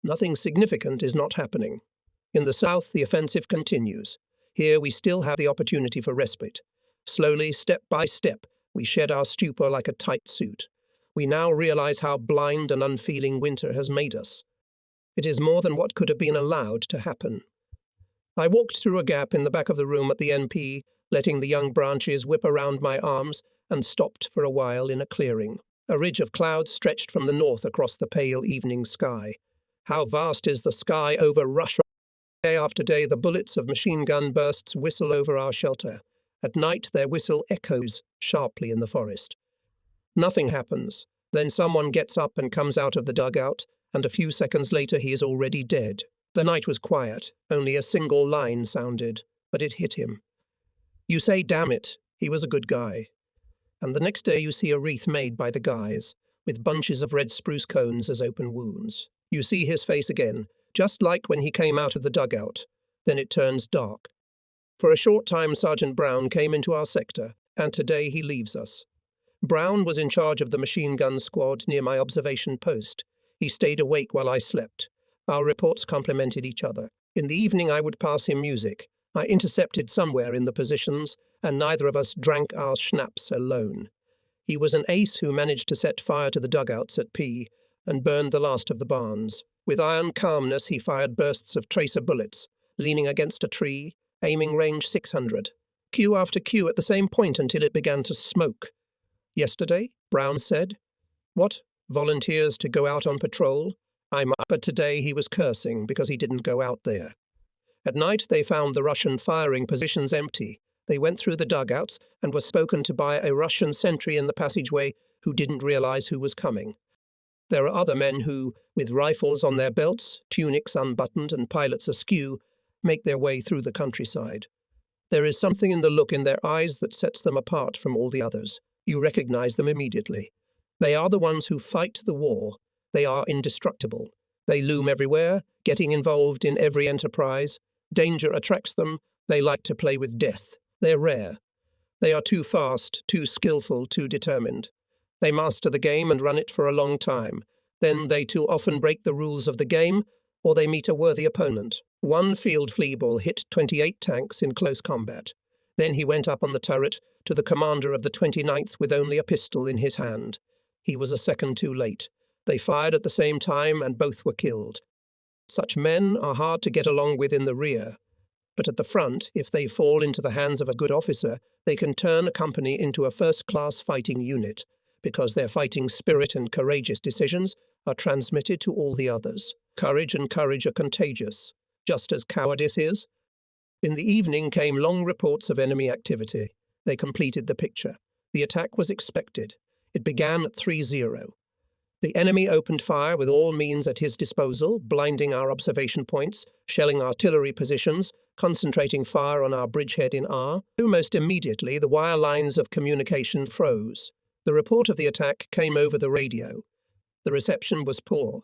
Nothing significant is not happening. In the south, the offensive continues. Here we still have the opportunity for respite. Slowly, step by step, we shed our stupor like a tight suit. We now realize how blind and unfeeling winter has made us. It is more than what could have been allowed to happen. I walked through a gap in the back of the room at the NP, letting the young branches whip around my arms, and stopped for a while in a clearing. A ridge of clouds stretched from the north across the pale evening sky. How vast is the sky over Russia! Day after day, the bullets of machine gun bursts whistle over our shelter. At night, their whistle echoes sharply in the forest. Nothing happens. Then someone gets up and comes out of the dugout, and a few seconds later he is already dead. The night was quiet. Only a single line sounded, but it hit him. You say, damn it, he was a good guy. And the next day you see a wreath made by the guys, with bunches of red spruce cones as open wounds. You see his face again, just like when he came out of the dugout. Then it turns dark. For a short time Sergeant Brown came into our sector, and today he leaves us. Brown was in charge of the machine gun squad near my observation post. He stayed awake while I slept. Our reports complemented each other. In the evening I would pass him music. I intercepted somewhere in the positions, and neither of us drank our schnapps alone. He was an ace who managed to set fire to the dugouts at P and burned the last of the barns. With iron calmness he fired bursts of tracer bullets, leaning against a tree, aiming range 600. Cue after cue at the same point until it began to smoke. Yesterday, Brown said, "What, volunteers to go out on patrol?" But today he was cursing because he didn't go out there. At night they found the Russian firing positions empty. They went through the dugouts and were spoken to by a Russian sentry in the passageway who didn't realize who was coming. There are other men who, with rifles on their belts, tunics unbuttoned and pilots askew, make their way through the countryside. There is something in the look in their eyes that sets them apart from all the others. You recognize them immediately. They are the ones who fight the war. They are indestructible. They loom everywhere, getting involved in every enterprise. Danger attracts them. They like to play with death. They're rare. They are too fast, too skillful, too determined. They master the game and run it for a long time. Then they too often break the rules of the game, or they meet a worthy opponent. One field flea ball hit 28 tanks in close combat. Then he went up on the turret to the commander of the 29th with only a pistol in his hand. He was a second too late. They fired at the same time and both were killed. Such men are hard to get along with in the rear. But at the front, if they fall into the hands of a good officer, they can turn a company into a first-class fighting unit, because their fighting spirit and courageous decisions are transmitted to all the others. Courage and courage are contagious, just as cowardice is. In the evening came long reports of enemy activity. They completed the picture. The attack was expected. It began at 3-0. The enemy opened fire with all means at his disposal, blinding our observation points, shelling artillery positions, concentrating fire on our bridgehead in R. Almost immediately, the wire lines of communication froze. The report of the attack came over the radio. The reception was poor.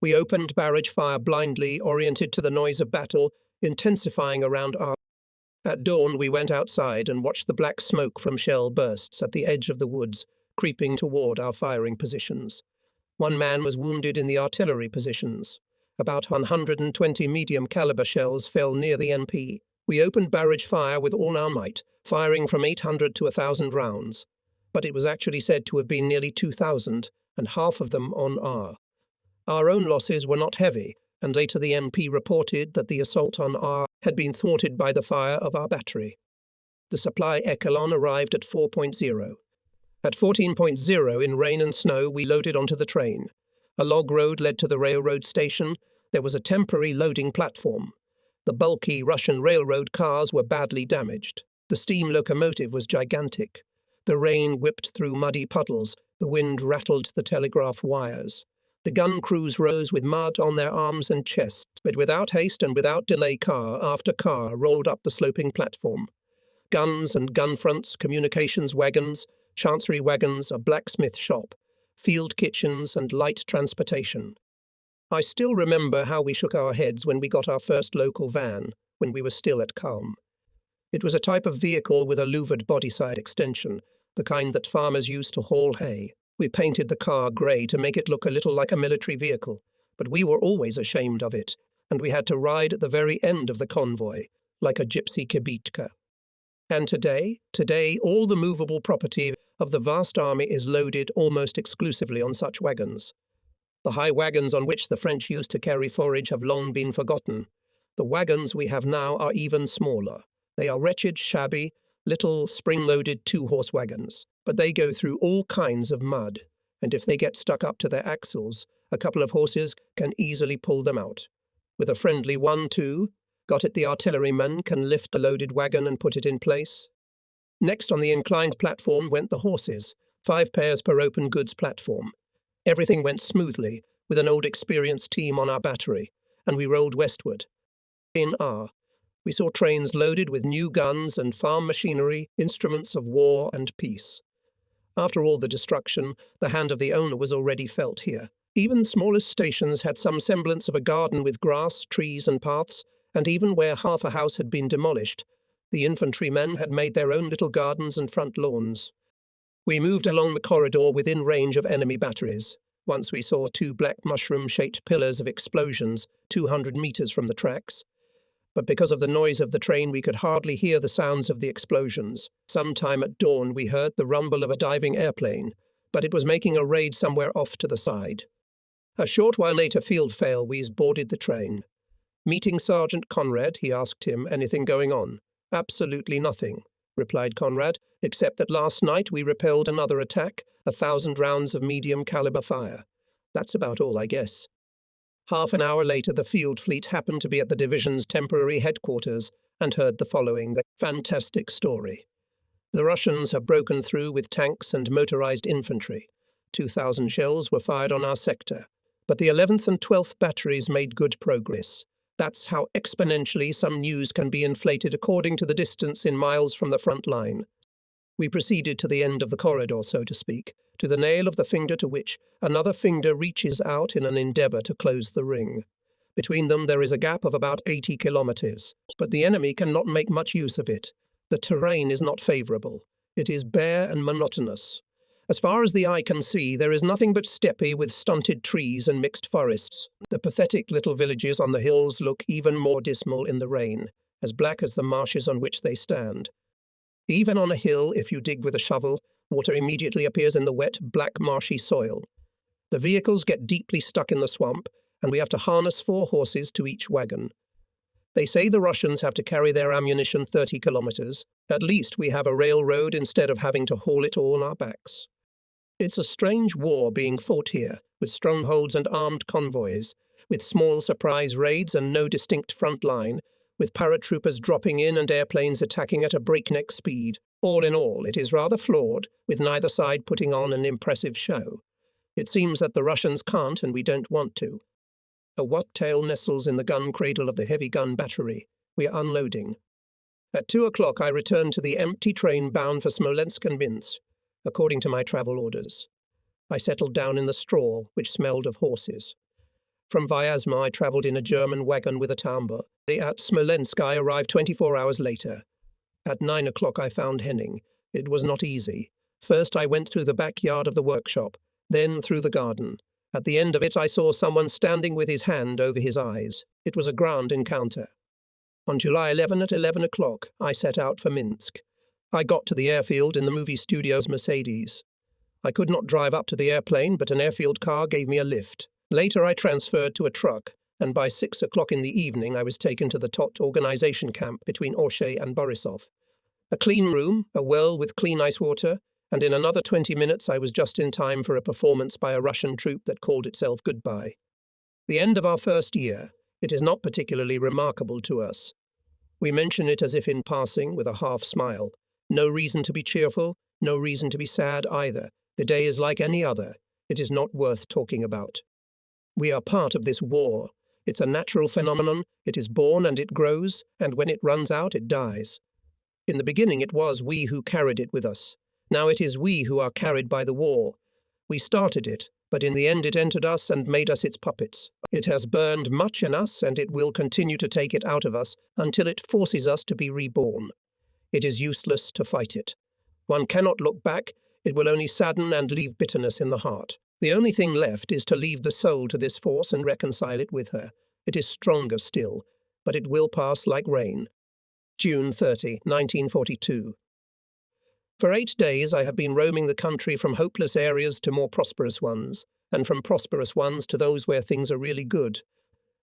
We opened barrage fire blindly, oriented to the noise of battle, intensifying around R. At dawn, we went outside and watched the black smoke from shell bursts at the edge of the woods, creeping toward our firing positions. One man was wounded in the artillery positions. About 120 medium-caliber shells fell near the NP. We opened barrage fire with all our might, firing from 800 to 1,000 rounds. But it was actually said to have been nearly 2,000, and half of them on R. Our own losses were not heavy, and later the NP reported that the assault on R had been thwarted by the fire of our battery. The supply echelon arrived at 4.0. At 14.0 in rain and snow, we loaded onto the train. A log road led to the railroad station. There was a temporary loading platform. The bulky Russian railroad cars were badly damaged. The steam locomotive was gigantic. The rain whipped through muddy puddles. The wind rattled the telegraph wires. The gun crews rose with mud on their arms and chests, but without haste and without delay car after car rolled up the sloping platform. Guns and gun fronts, communications wagons, chancery wagons, a blacksmith shop, field kitchens and light transportation. I still remember how we shook our heads when we got our first local van, when we were still at Culm. It was a type of vehicle with a louvered bodyside extension, the kind that farmers used to haul hay. We painted the car grey to make it look a little like a military vehicle. but we were always ashamed of it, and we had to ride at the very end of the convoy, like a gypsy kibitka. And today, all the movable property of the vast army is loaded almost exclusively on such wagons. The high wagons on which the French used to carry forage have long been forgotten. The wagons we have now are even smaller. They are wretched, shabby, little spring-loaded two-horse wagons, but they go through all kinds of mud, and if they get stuck up to their axles, a couple of horses can easily pull them out. With a friendly 1-2, got it, the artilleryman can lift the loaded wagon and put it in place. Next on the inclined platform went the horses, 5 pairs per open goods platform. Everything went smoothly, with an old experienced team on our battery, and we rolled westward. In R, we saw trains loaded with new guns and farm machinery, instruments of war and peace. After all the destruction, the hand of the owner was already felt here. Even the smallest stations had some semblance of a garden with grass, trees and paths, and even where half a house had been demolished, the infantrymen had made their own little gardens and front lawns. We moved along the corridor within range of enemy batteries. Once we saw 2 black mushroom-shaped pillars of explosions 200 meters from the tracks. But because of the noise of the train, we could hardly hear the sounds of the explosions. Sometime at dawn, we heard the rumble of a diving airplane, but it was making a raid somewhere off to the side. A short while later, Field Failwees boarded the train. Meeting Sergeant Conrad, he asked him, anything going on? Absolutely nothing, replied Conrad, except that last night we repelled another attack, 1,000 rounds of medium-caliber fire. That's about all, I guess. Half an hour later, the field fleet happened to be at the division's temporary headquarters and heard the following fantastic story. The Russians have broken through with tanks and motorized infantry. 2,000 shells were fired on our sector, but the 11th and 12th batteries made good progress. That's how exponentially some news can be inflated according to the distance in miles from the front line. We proceeded to the end of the corridor, so to speak, to the nail of the finger to which another finger reaches out in an endeavour to close the ring. Between them there is a gap of about 80 kilometres, but the enemy cannot make much use of it. The terrain is not favourable. It is bare and monotonous. As far as the eye can see, there is nothing but steppe with stunted trees and mixed forests. The pathetic little villages on the hills look even more dismal in the rain, as black as the marshes on which they stand. Even on a hill, if you dig with a shovel, water immediately appears in the wet, black, marshy soil. The vehicles get deeply stuck in the swamp, and we have to harness 4 horses to each wagon. They say the Russians have to carry their ammunition 30 kilometres. At least we have a railroad instead of having to haul it all on our backs. It's a strange war being fought here, with strongholds and armed convoys, with small surprise raids and no distinct front line, with paratroopers dropping in and airplanes attacking at a breakneck speed. All in all, it is rather flawed, with neither side putting on an impressive show. It seems that the Russians can't and we don't want to. A wagtail nestles in the gun cradle of the heavy gun battery. We are unloading. At 2 o'clock I returned to the empty train bound for Smolensk and Minsk, according to my travel orders. I settled down in the straw, which smelled of horses. From Vyazma I travelled in a German wagon with a tambour. At Smolensk I arrived 24 hours later. At 9 o'clock I found Henning. It was not easy. First I went through the backyard of the workshop, then through the garden. At the end of it I saw someone standing with his hand over his eyes. It was a grand encounter. On July 11 at 11 o'clock I set out for Minsk. I got to the airfield in the movie studio's Mercedes. I could not drive up to the airplane, but an airfield car gave me a lift. Later I transferred to a truck, and by 6 o'clock in the evening I was taken to the TOT organization camp between Orshay and Borisov. A clean room, a well with clean ice water, and in another 20 minutes I was just in time for a performance by a Russian troupe that called itself Goodbye. The end of our first year. It is not particularly remarkable to us. We mention it as if in passing, with a half smile. No reason to be cheerful, no reason to be sad either. The day is like any other. It is not worth talking about. We are part of this war. It's a natural phenomenon. It is born and it grows, and when it runs out, it dies. In the beginning it was we who carried it with us. Now it is we who are carried by the war. We started it, but in the end it entered us and made us its puppets. It has burned much in us, and it will continue to take it out of us until it forces us to be reborn. It is useless to fight it. One cannot look back. It will only sadden and leave bitterness in the heart. The only thing left is to leave the soul to this force and reconcile it with her. It is stronger still, but it will pass like rain. June 30, 1942. For 8 days I have been roaming the country from hopeless areas to more prosperous ones, and from prosperous ones to those where things are really good,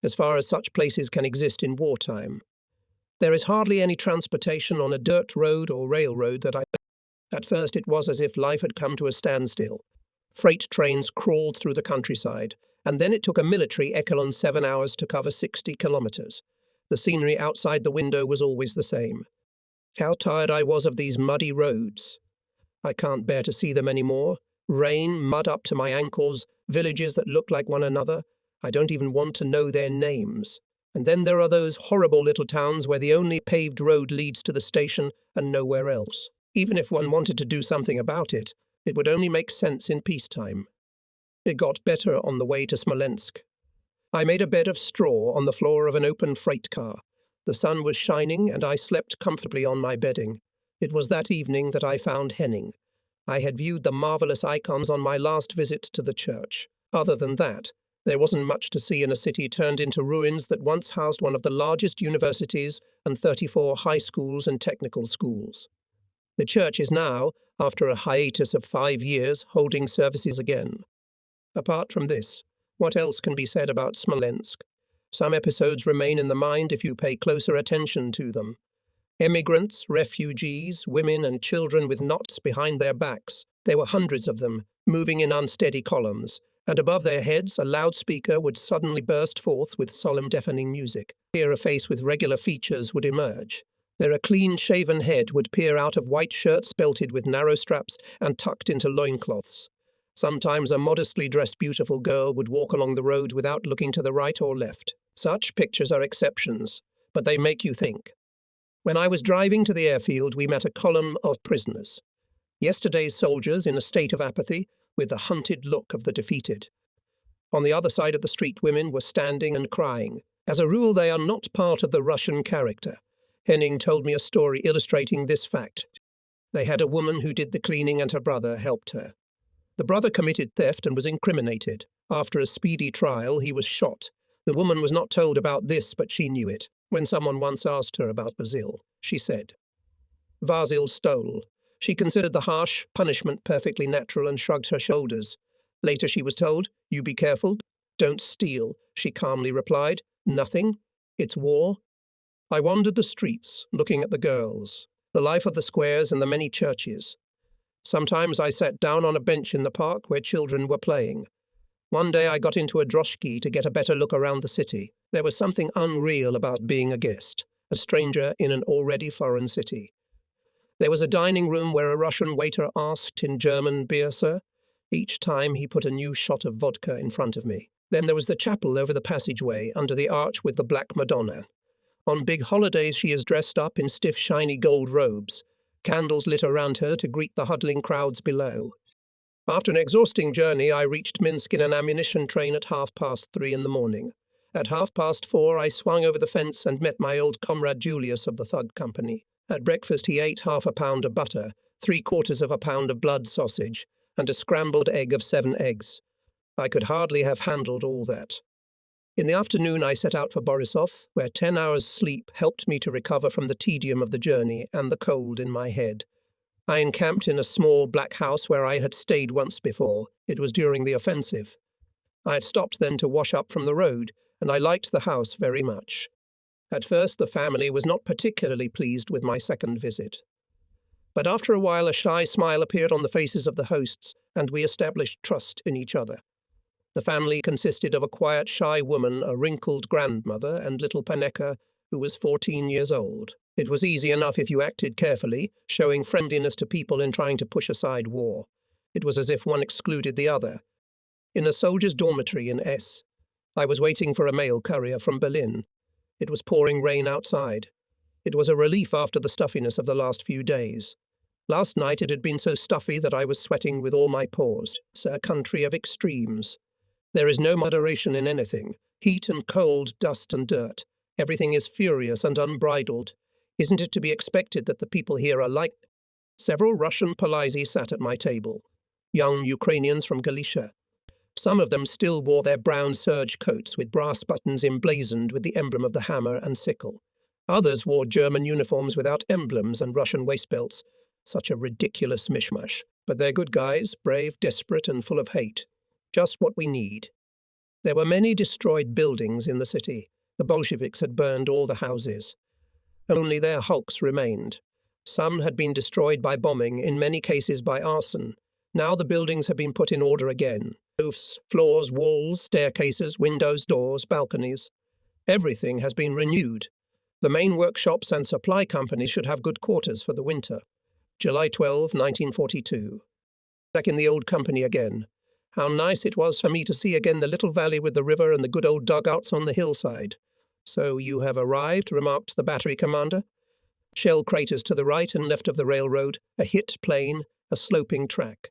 as far as such places can exist in wartime. There is hardly any transportation on a dirt road or railroad that At first it was as if life had come to a standstill. Freight trains crawled through the countryside, and then it took a military echelon 7 hours to cover 60 kilometers. The scenery outside the window was always the same. How tired I was of these muddy roads. I can't bear to see them anymore. Rain, mud up to my ankles, villages that look like one another. I don't even want to know their names. And then there are those horrible little towns where the only paved road leads to the station and nowhere else. Even if one wanted to do something about it, it would only make sense in peacetime. It got better on the way to Smolensk. I made a bed of straw on the floor of an open freight car. The sun was shining and I slept comfortably on my bedding. It was that evening that I found Henning. I had viewed the marvelous icons on my last visit to the church. Other than that, there wasn't much to see in a city turned into ruins that once housed one of the largest universities and 34 high schools and technical schools. The church is now, after a hiatus of 5 years, holding services again. Apart from this, what else can be said about Smolensk? Some episodes remain in the mind if you pay closer attention to them. Emigrants, refugees, women and children with knots behind their backs. There were hundreds of them, moving in unsteady columns, and above their heads a loudspeaker would suddenly burst forth with solemn deafening music. Here a face with regular features would emerge. There a clean-shaven head would peer out of white shirts belted with narrow straps and tucked into loincloths. Sometimes a modestly dressed beautiful girl would walk along the road without looking to the right or left. Such pictures are exceptions, but they make you think. When I was driving to the airfield, we met a column of prisoners. Yesterday's soldiers in a state of apathy, with the hunted look of the defeated. On the other side of the street, women were standing and crying. As a rule, they are not part of the Russian character. Henning told me a story illustrating this fact. They had a woman who did the cleaning and her brother helped her. The brother committed theft and was incriminated. After a speedy trial, he was shot. The woman was not told about this, but she knew it. When someone once asked her about Basil, she said, "Vasil stole." She considered the harsh punishment perfectly natural and shrugged her shoulders. Later she was told, "You be careful. Don't steal." She calmly replied, "Nothing. It's war." I wandered the streets, looking at the girls, the life of the squares and the many churches. Sometimes I sat down on a bench in the park where children were playing. One day I got into a droshky to get a better look around the city. There was something unreal about being a guest, a stranger in an already foreign city. There was a dining room where a Russian waiter asked in German, "Beer, sir?" Each time he put a new shot of vodka in front of me. Then there was the chapel over the passageway under the arch with the Black Madonna. On big holidays she is dressed up in stiff, shiny gold robes. Candles lit around her to greet the huddling crowds below. After an exhausting journey, I reached Minsk in an ammunition train at 3:30 in the morning. At 4:30, I swung over the fence and met my old comrade Julius of the Thug Company. At breakfast he ate half a pound of butter, 3/4 of a pound of blood sausage, and a scrambled egg of 7 eggs. I could hardly have handled all that. In the afternoon I set out for Borisov, where 10 hours' sleep helped me to recover from the tedium of the journey and the cold in my head. I encamped in a small black house where I had stayed once before. It was during the offensive. I had stopped then to wash up from the road, and I liked the house very much. At first the family was not particularly pleased with my second visit. But after a while a shy smile appeared on the faces of the hosts, and we established trust in each other. The family consisted of a quiet, shy woman, a wrinkled grandmother, and little Paneka, who was 14 years old. It was easy enough if you acted carefully, showing friendliness to people and trying to push aside war. It was as if one excluded the other. In a soldier's dormitory in S, I was waiting for a mail courier from Berlin. It was pouring rain outside. It was a relief after the stuffiness of the last few days. Last night it had been so stuffy that I was sweating with all my pores. It's a country of extremes. There is no moderation in anything. Heat and cold, dust and dirt. Everything is furious and unbridled. Isn't it to be expected that the people here are like... Several Russian Polizei sat at my table. Young Ukrainians from Galicia. Some of them still wore their brown serge coats with brass buttons emblazoned with the emblem of the hammer and sickle. Others wore German uniforms without emblems and Russian waistbelts. Such a ridiculous mishmash. But they're good guys, brave, desperate, and full of hate. Just what we need. There were many destroyed buildings in the city. The Bolsheviks had burned all the houses. Only their hulks remained. Some had been destroyed by bombing, in many cases by arson. Now the buildings have been put in order again. Roofs, floors, walls, staircases, windows, doors, balconies. Everything has been renewed. The main workshops and supply companies should have good quarters for the winter. July 12, 1942. Back in the old company again. How nice it was for me to see again the little valley with the river and the good old dugouts on the hillside. So you have arrived, remarked the battery commander. Shell craters to the right and left of the railroad, a hit plane, a sloping track.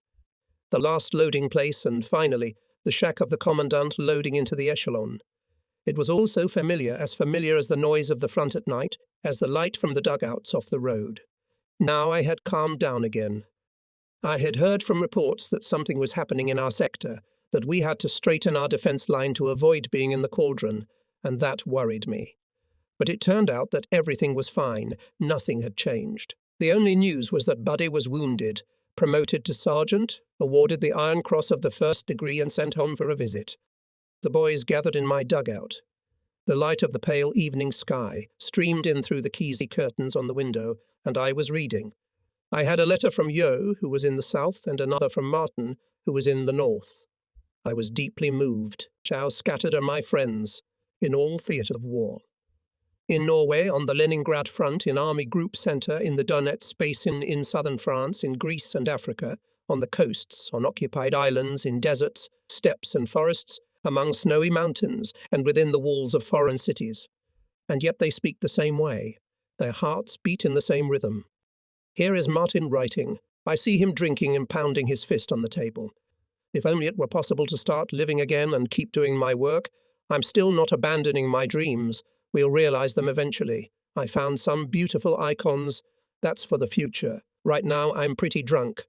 The last loading place, and finally, the shack of the commandant loading into the echelon. It was all so familiar as the noise of the front at night, as the light from the dugouts off the road. Now I had calmed down again. I had heard from reports that something was happening in our sector, that we had to straighten our defence line to avoid being in the cauldron, and that worried me. But it turned out that everything was fine, nothing had changed. The only news was that Buddy was wounded, promoted to sergeant, awarded the Iron Cross of the First Degree and sent home for a visit. The boys gathered in my dugout. The light of the pale evening sky streamed in through the keysy curtains on the window, and I was reading. I had a letter from Yo, who was in the south, and another from Martin, who was in the north. I was deeply moved. How scattered are my friends, in all theatre of war. In Norway, on the Leningrad front, in Army Group Centre, in the Donetsk Basin, in southern France, in Greece and Africa, on the coasts, on occupied islands, in deserts, steppes and forests, among snowy mountains, and within the walls of foreign cities. And yet they speak the same way. Their hearts beat in the same rhythm. Here is Martin writing. I see him drinking and pounding his fist on the table. If only it were possible to start living again and keep doing my work. I'm still not abandoning my dreams. We'll realize them eventually. I found some beautiful icons. That's for the future. Right now I'm pretty drunk.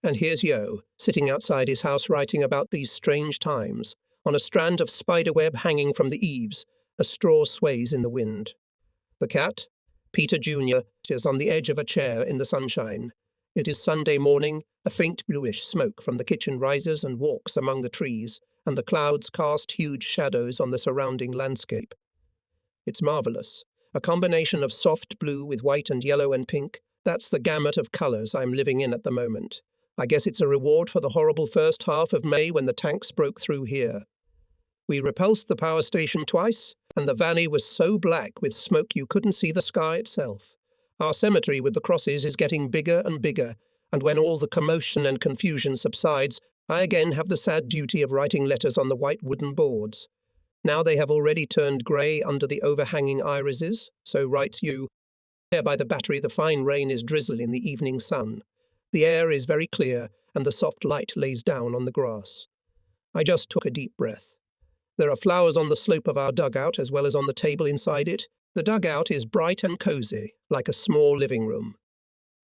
And here's Yo, sitting outside his house writing about these strange times. On a strand of spiderweb hanging from the eaves, a straw sways in the wind. The cat, Peter Jr., is on the edge of a chair in the sunshine. It is Sunday morning. A faint bluish smoke from the kitchen rises and walks among the trees, and the clouds cast huge shadows on the surrounding landscape. It's marvellous. A combination of soft blue with white and yellow and pink. That's the gamut of colours I'm living in at the moment. I guess it's a reward for the horrible first half of May when the tanks broke through here. We repulsed the power station twice, and the valley was so black with smoke you couldn't see the sky itself. Our cemetery with the crosses is getting bigger and bigger, and when all the commotion and confusion subsides, I again have the sad duty of writing letters on the white wooden boards. Now they have already turned grey under the overhanging irises, so writes you. There by the battery the fine rain is drizzling in the evening sun. The air is very clear, and the soft light lays down on the grass. I just took a deep breath. There are flowers on the slope of our dugout as well as on the table inside it. The dugout is bright and cosy, like a small living room.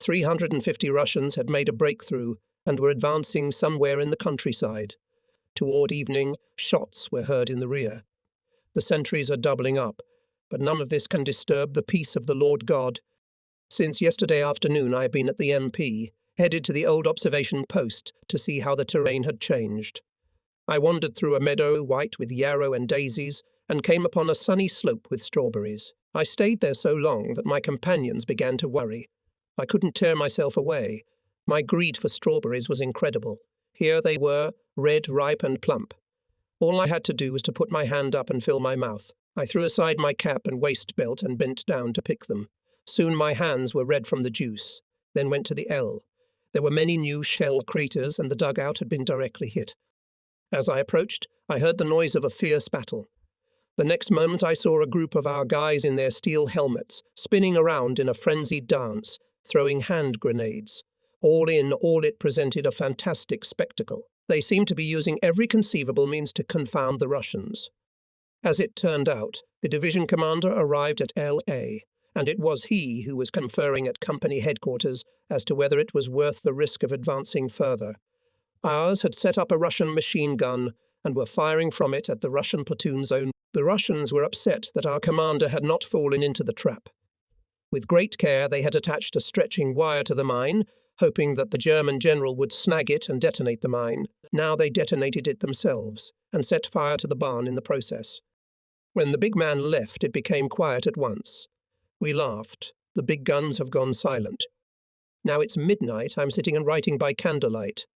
350 Russians had made a breakthrough and were advancing somewhere in the countryside. Toward evening, shots were heard in the rear. The sentries are doubling up, but none of this can disturb the peace of the Lord God. Since yesterday afternoon I have been at the MP, headed to the old observation post to see how the terrain had changed. I wandered through a meadow white with yarrow and daisies and came upon a sunny slope with strawberries. I stayed there so long that my companions began to worry. I couldn't tear myself away. My greed for strawberries was incredible. Here they were, red, ripe and plump. All I had to do was to put my hand up and fill my mouth. I threw aside my cap and waist belt and bent down to pick them. Soon my hands were red from the juice, then went to the L. There were many new shell craters and the dugout had been directly hit. As I approached, I heard the noise of a fierce battle. The next moment I saw a group of our guys in their steel helmets, spinning around in a frenzied dance, throwing hand grenades. All in all, it presented a fantastic spectacle. They seemed to be using every conceivable means to confound the Russians. As it turned out, the division commander arrived at L.A., and it was he who was conferring at company headquarters as to whether it was worth the risk of advancing further. Ours had set up a Russian machine gun and were firing from it at the Russian platoon's own. The Russians were upset that our commander had not fallen into the trap. With great care, they had attached a stretching wire to the mine, hoping that the German general would snag it and detonate the mine. Now they detonated it themselves and set fire to the barn in the process. When the big man left, it became quiet at once. We laughed. The big guns have gone silent. Now it's midnight. I'm sitting and writing by candlelight.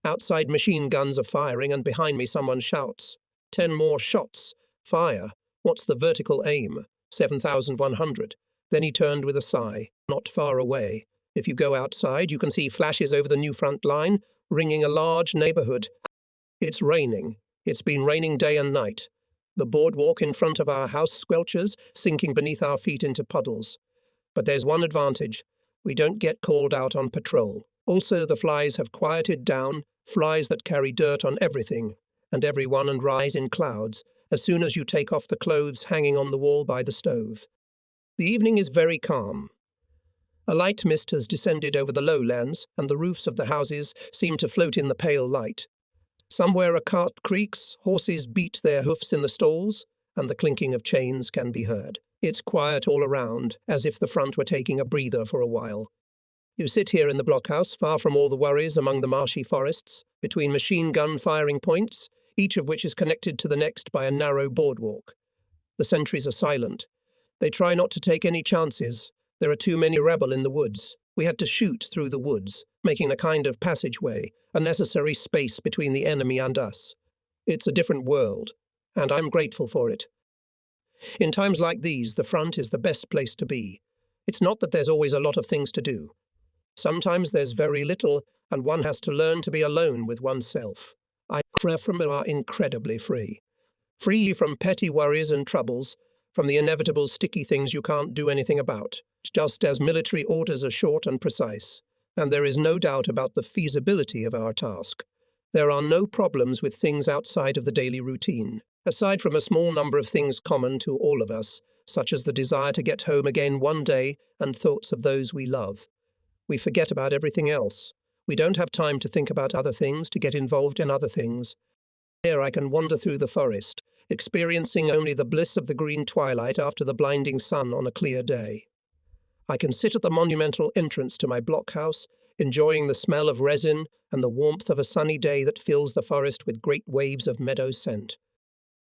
Outside machine guns are firing, and behind me someone shouts, 10 more shots. Fire. What's the vertical aim? 7,100. Then he turned with a sigh. Not far away. If you go outside, you can see flashes over the new front line, ringing a large neighborhood. It's raining. It's been raining day and night. The boardwalk in front of our house squelches, sinking beneath our feet into puddles. But there's one advantage. We don't get called out on patrol. Also, the flies have quieted down, flies that carry dirt on everything, and everyone, and rise in clouds, as soon as you take off the clothes hanging on the wall by the stove. The evening is very calm. A light mist has descended over the lowlands, and the roofs of the houses seem to float in the pale light. Somewhere a cart creaks, horses beat their hoofs in the stalls, and the clinking of chains can be heard. It's quiet all around, as if the front were taking a breather for a while. You sit here in the blockhouse, far from all the worries among the marshy forests, between machine gun firing points, each of which is connected to the next by a narrow boardwalk. The sentries are silent. They try not to take any chances. There are too many rebel in the woods. We had to shoot through the woods, making a kind of passageway, a necessary space between the enemy and us. It's a different world, and I'm grateful for it. In times like these, the front is the best place to be. It's not that there's always a lot of things to do. Sometimes there's very little, and one has to learn to be alone with oneself. I are incredibly free. Free from petty worries and troubles, from the inevitable sticky things you can't do anything about, just as military orders are short and precise. And there is no doubt about the feasibility of our task. There are no problems with things outside of the daily routine, aside from a small number of things common to all of us, such as the desire to get home again one day and thoughts of those we love. We forget about everything else. We don't have time to think about other things, to get involved in other things. Here I can wander through the forest, experiencing only the bliss of the green twilight after the blinding sun on a clear day. I can sit at the monumental entrance to my blockhouse, enjoying the smell of resin and the warmth of a sunny day that fills the forest with great waves of meadow scent.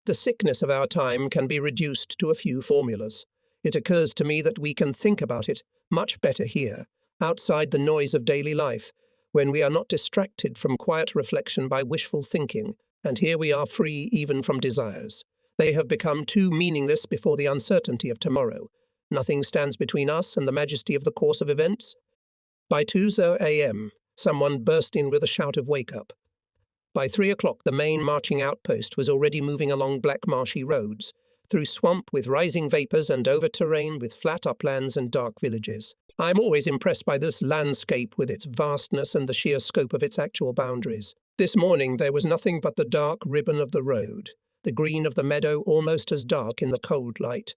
The sickness of our time can be reduced to a few formulas. It occurs to me that we can think about it much better here, outside the noise of daily life, when we are not distracted from quiet reflection by wishful thinking, and here we are free even from desires. They have become too meaningless before the uncertainty of tomorrow. Nothing stands between us and the majesty of the course of events. By 2:00 a.m., someone burst in with a shout of wake-up. By 3 o'clock, the main marching outpost was already moving along black marshy roads, through swamp with rising vapours and over terrain with flat uplands and dark villages. I'm always impressed by this landscape with its vastness and the sheer scope of its actual boundaries. This morning there was nothing but the dark ribbon of the road, the green of the meadow almost as dark in the cold light.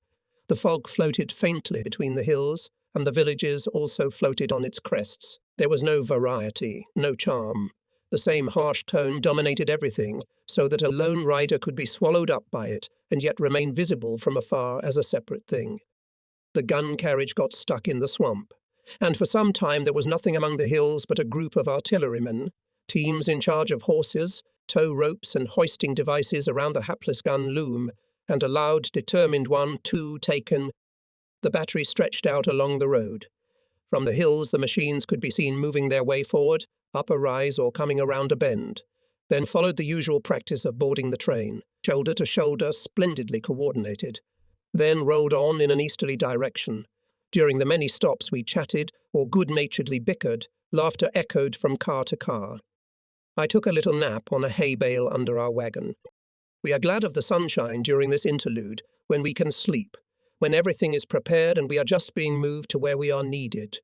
The fog floated faintly between the hills, and the villages also floated on its crests. There was no variety, no charm. The same harsh tone dominated everything, so that a lone rider could be swallowed up by it and yet remain visible from afar as a separate thing. The gun carriage got stuck in the swamp, and for some time there was nothing among the hills but a group of artillerymen, teams in charge of horses, tow ropes and hoisting devices around the hapless gun loom, and a loud, determined 1-2 taken. The battery stretched out along the road. From the hills the machines could be seen moving their way forward, up a rise or coming around a bend. Then followed the usual practice of boarding the train, shoulder to shoulder, splendidly coordinated. Then rolled on in an easterly direction. During the many stops we chatted or good-naturedly bickered, laughter echoed from car to car. I took a little nap on a hay bale under our wagon. We are glad of the sunshine during this interlude, when we can sleep, when everything is prepared and we are just being moved to where we are needed.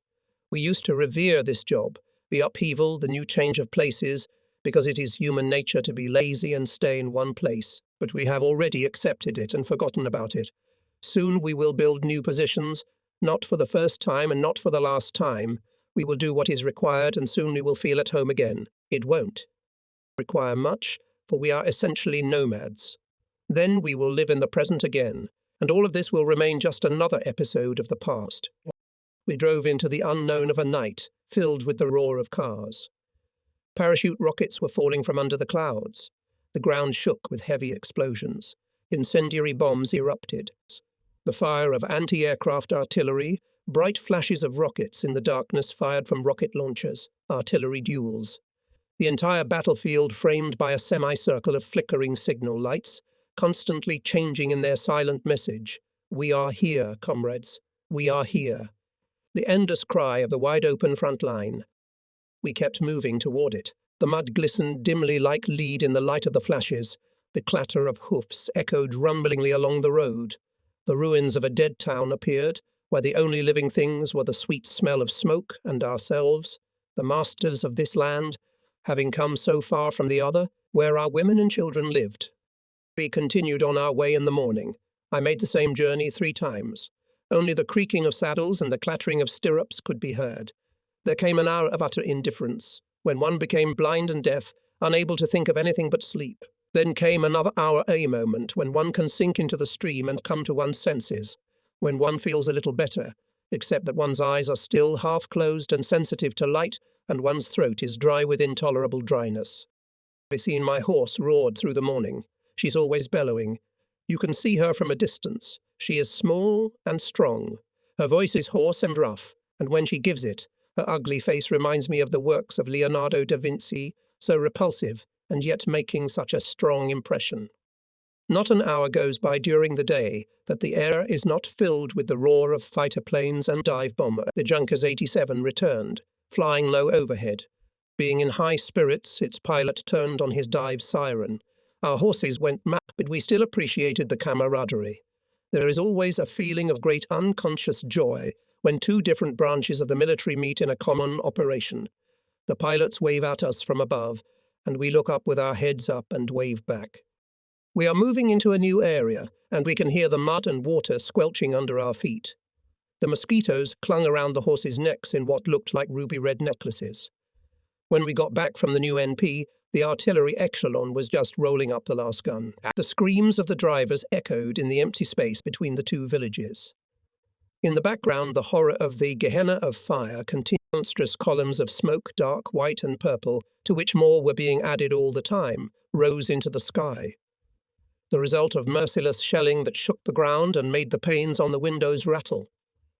We used to revere this job, the upheaval, the new change of places, because it is human nature to be lazy and stay in one place, but we have already accepted it and forgotten about it. Soon we will build new positions, not for the first time and not for the last time. We will do what is required and soon we will feel at home again. It won't. require much, for we are essentially nomads. Then we will live in the present again, and all of this will remain just another episode of the past. We drove into the unknown of a night, filled with the roar of cars. Parachute rockets were falling from under the clouds. The ground shook with heavy explosions. Incendiary bombs erupted. The fire of anti-aircraft artillery, bright flashes of rockets in the darkness fired from rocket launchers, artillery duels. The entire battlefield framed by a semicircle of flickering signal lights, constantly changing in their silent message. We are here, comrades. We are here. The endless cry of the wide-open front line. We kept moving toward it. The mud glistened dimly like lead in the light of the flashes. The clatter of hoofs echoed rumblingly along the road. The ruins of a dead town appeared, where the only living things were the sweet smell of smoke and ourselves, the masters of this land, having come so far from the other, where our women and children lived. We continued on our way in the morning. I made the same journey 3 times. Only the creaking of saddles and the clattering of stirrups could be heard. There came an hour of utter indifference, when one became blind and deaf, unable to think of anything but sleep. Then came another hour, a moment, when one can sink into the stream and come to one's senses, when one feels a little better, except that one's eyes are still half-closed and sensitive to light, and one's throat is dry with intolerable dryness. I've seen my horse roared through the morning. She's always bellowing. You can see her from a distance. She is small and strong. Her voice is hoarse and rough, and when she gives it, her ugly face reminds me of the works of Leonardo da Vinci, so repulsive, and yet making such a strong impression. Not an hour goes by during the day that the air is not filled with the roar of fighter planes and dive bomber. The Junkers 87 returned, flying low overhead. Being in high spirits, its pilot turned on his dive siren. Our horses went mad, but we still appreciated the camaraderie. There is always a feeling of great unconscious joy when 2 different branches of the military meet in a common operation. The pilots wave at us from above, and we look up with our heads up and wave back. We are moving into a new area, and we can hear the mud and water squelching under our feet. The mosquitoes clung around the horses' necks in what looked like ruby-red necklaces. When we got back from the new NP, the artillery echelon was just rolling up the last gun. The screams of the drivers echoed in the empty space between the 2 villages. In the background, the horror of the Gehenna of fire continued. Monstrous columns of smoke, dark, white and purple, to which more were being added all the time, rose into the sky. The result of merciless shelling that shook the ground and made the panes on the windows rattle.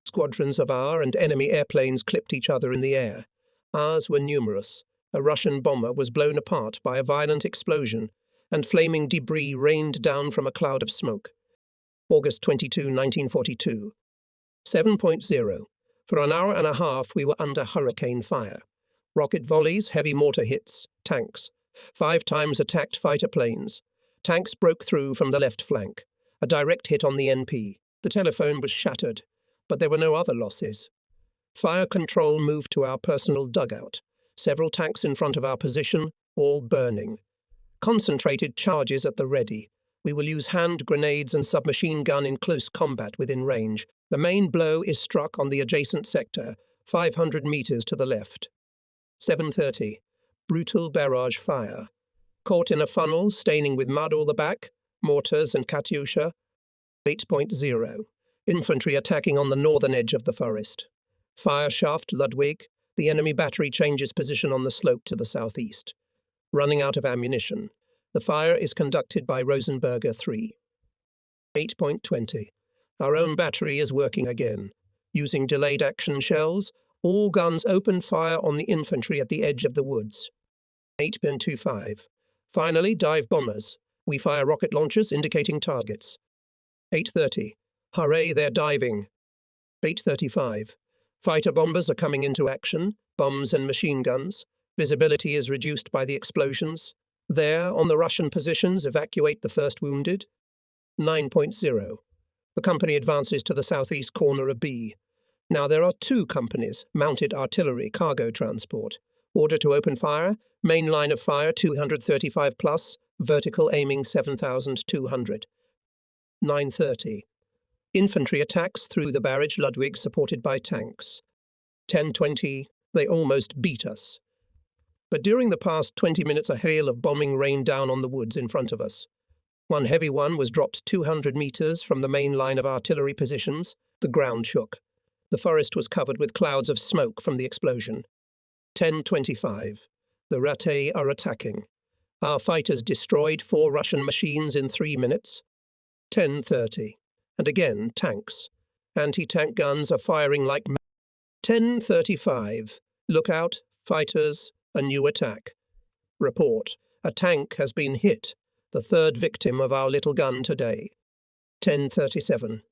Squadrons of our and enemy airplanes clipped each other in the air. Ours were numerous. A Russian bomber was blown apart by a violent explosion, and flaming debris rained down from a cloud of smoke. August 22, 1942. 7.0. For an hour and a half we were under hurricane fire. Rocket volleys, heavy mortar hits, tanks. 5 times attacked fighter planes. Tanks broke through from the left flank. A direct hit on the NP. The telephone was shattered, but there were no other losses. Fire control moved to our personal dugout. Several tanks in front of our position, all burning. Concentrated charges at the ready. We will use hand grenades and submachine gun in close combat within range. The main blow is struck on the adjacent sector, 500 meters to the left. 7:30. Brutal barrage fire. Caught in a funnel, staining with mud all the back, mortars and Katyusha. 8.0. Infantry attacking on the northern edge of the forest. Fire shaft Ludwig. The enemy battery changes position on the slope to the southeast. Running out of ammunition. The fire is conducted by Rosenberger 3. 8.20. Our own battery is working again. Using delayed action shells, all guns open fire on the infantry at the edge of the woods. 8.25. Finally, dive bombers. We fire rocket launchers indicating targets. 8:30. Hooray, they're diving. 8:35. Fighter bombers are coming into action, bombs and machine guns. Visibility is reduced by the explosions. There, on the Russian positions, evacuate the first wounded. 9.0. The company advances to the southeast corner of B. Now there are 2 companies, mounted artillery, cargo transport. Order to open fire, main line of fire 235 plus, vertical aiming 7,200. 9:30. Infantry attacks through the barrage Ludwig supported by tanks. 10:20. They almost beat us. But during the past 20 minutes a hail of bombing rained down on the woods in front of us. One heavy one was dropped 200 meters from the main line of artillery positions. The ground shook. The forest was covered with clouds of smoke from the explosion. 10:25. The Ratte are attacking. Our fighters destroyed 4 Russian machines in 3 minutes. 10:30. And again, tanks. Anti-tank guns are firing like 10:35. Look out, fighters, a new attack. Report. A tank has been hit. The 3rd victim of our little gun today. 10:37.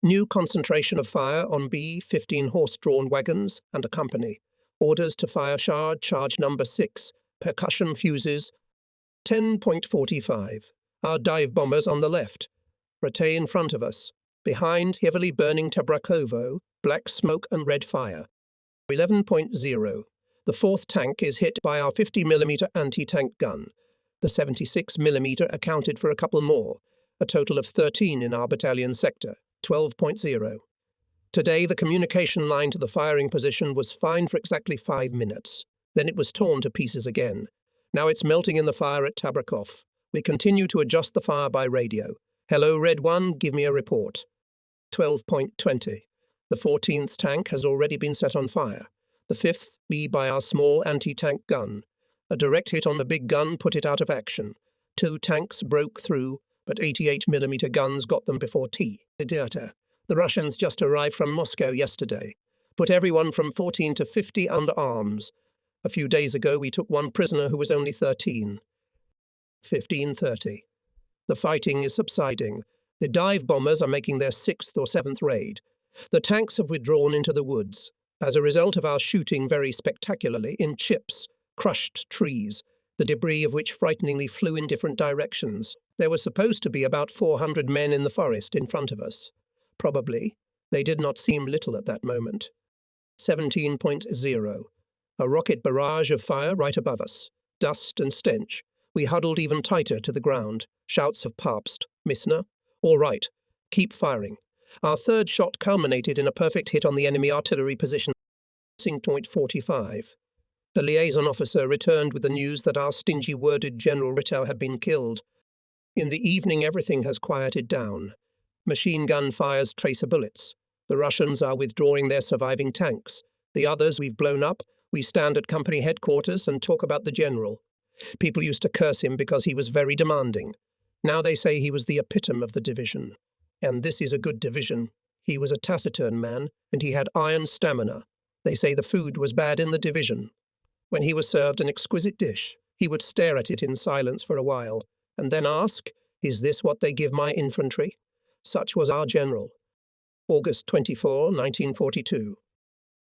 New concentration of fire on B-15 horse-drawn wagons and a company. Orders to fire charge number 6. Percussion fuses. 10:45. Our dive bombers on the left. Ratte in front of us. Behind, heavily burning Tabrakovo, black smoke and red fire. 11:0. The 4th tank is hit by our 50mm anti-tank gun. The 76mm accounted for a couple more, a total of 13 in our battalion sector. 12:0. Today, the communication line to the firing position was fine for exactly 5 minutes. Then it was torn to pieces again. Now it's melting in the fire at Tabrakov. We continue to adjust the fire by radio. Hello, Red 1, give me a report. 12:20. The 14th tank has already been set on fire. The 5th be by our small anti-tank gun. A direct hit on the big gun put it out of action. 2 tanks broke through, but 88mm guns got them before The Russians just arrived from Moscow yesterday. Put everyone from 14 to 50 under arms. A few days ago we took one prisoner who was only 13. 15:30. The fighting is subsiding. The dive bombers are making their 6th or 7th raid. The tanks have withdrawn into the woods, as a result of our shooting very spectacularly in chips, crushed trees, the debris of which frighteningly flew in different directions. There were supposed to be about 400 men in the forest in front of us. Probably. They did not seem little at that moment. 17:0. A rocket barrage of fire right above us. Dust and stench. We huddled even tighter to the ground. Shouts of Papst. Missner? All right. Keep firing. Our 3rd shot culminated in a perfect hit on the enemy artillery position. 45. The liaison officer returned with the news that our stingy-worded General Ritter had been killed. In the evening everything has quieted down. Machine gun fires tracer bullets. The Russians are withdrawing their surviving tanks. The others we've blown up. We stand at company headquarters and talk about the general. People used to curse him because he was very demanding. Now they say he was the epitome of the division. And this is a good division. He was a taciturn man, and he had iron stamina. They say the food was bad in the division. When he was served an exquisite dish, he would stare at it in silence for a while, and then ask, "Is this what they give my infantry?" Such was our general. August 24, 1942.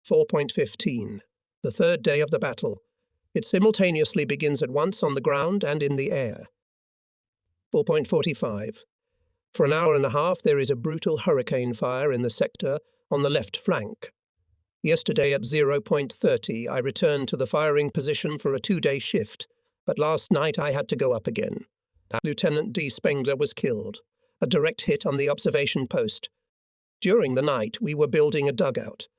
4:15. The 3rd day of the battle. It simultaneously begins at once on the ground and in the air. 4:45. For an hour and a half there is a brutal hurricane fire in the sector on the left flank. Yesterday at 0:30 I returned to the firing position for a 2-day shift, but last night I had to go up again. Lieutenant D. Spengler was killed. A direct hit on the observation post. During the night we were building a dugout.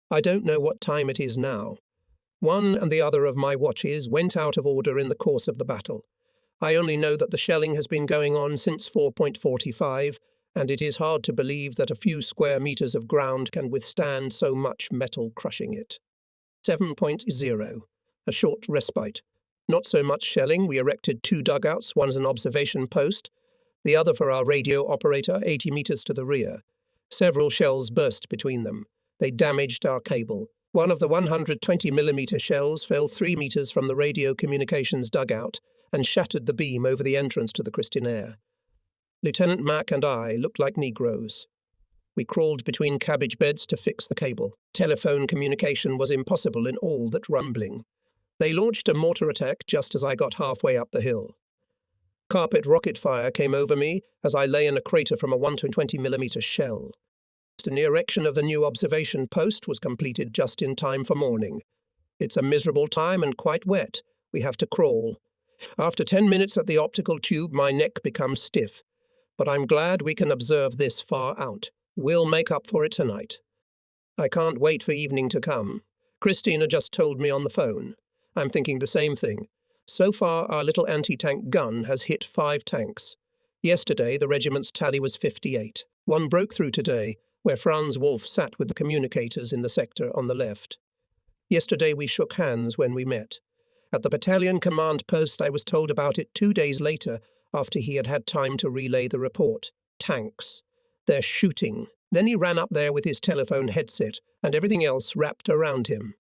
I don't know what time it is now. One and the other of my watches went out of order in the course of the battle. I only know that the shelling has been going on since 4:45, and it is hard to believe that a few square meters of ground can withstand so much metal crushing it. 7:0. A short respite. Not so much shelling. We erected 2 dugouts, one as an observation post, the other for our radio operator 80 meters to the rear. Several shells burst between them. They damaged our cable. One of the 120mm shells fell 3 meters from the radio communications dugout and shattered the beam over the entrance to the Christinaire. Lieutenant Mack and I looked like Negroes. We crawled between cabbage beds to fix the cable. Telephone communication was impossible in all that rumbling. They launched a mortar attack just as I got halfway up the hill. Carpet rocket fire came over me as I lay in a crater from a 120mm shell. The erection of the new observation post was completed just in time for morning. It's a miserable time and quite wet. We have to crawl. After 10 minutes at the optical tube, my neck becomes stiff. But I'm glad we can observe this far out. We'll make up for it tonight. I can't wait for evening to come. Christina just told me on the phone. I'm thinking the same thing. So far, our little anti-tank gun has hit 5 tanks. Yesterday, the regiment's tally was 58. One broke through today, where Franz Wolf sat with the communicators in the sector on the left. Yesterday, we shook hands when we met. At the battalion command post, I was told about it 2 days later, after he had had time to relay the report. Tanks. They're shooting. Then he ran up there with his telephone headset and everything else wrapped around him.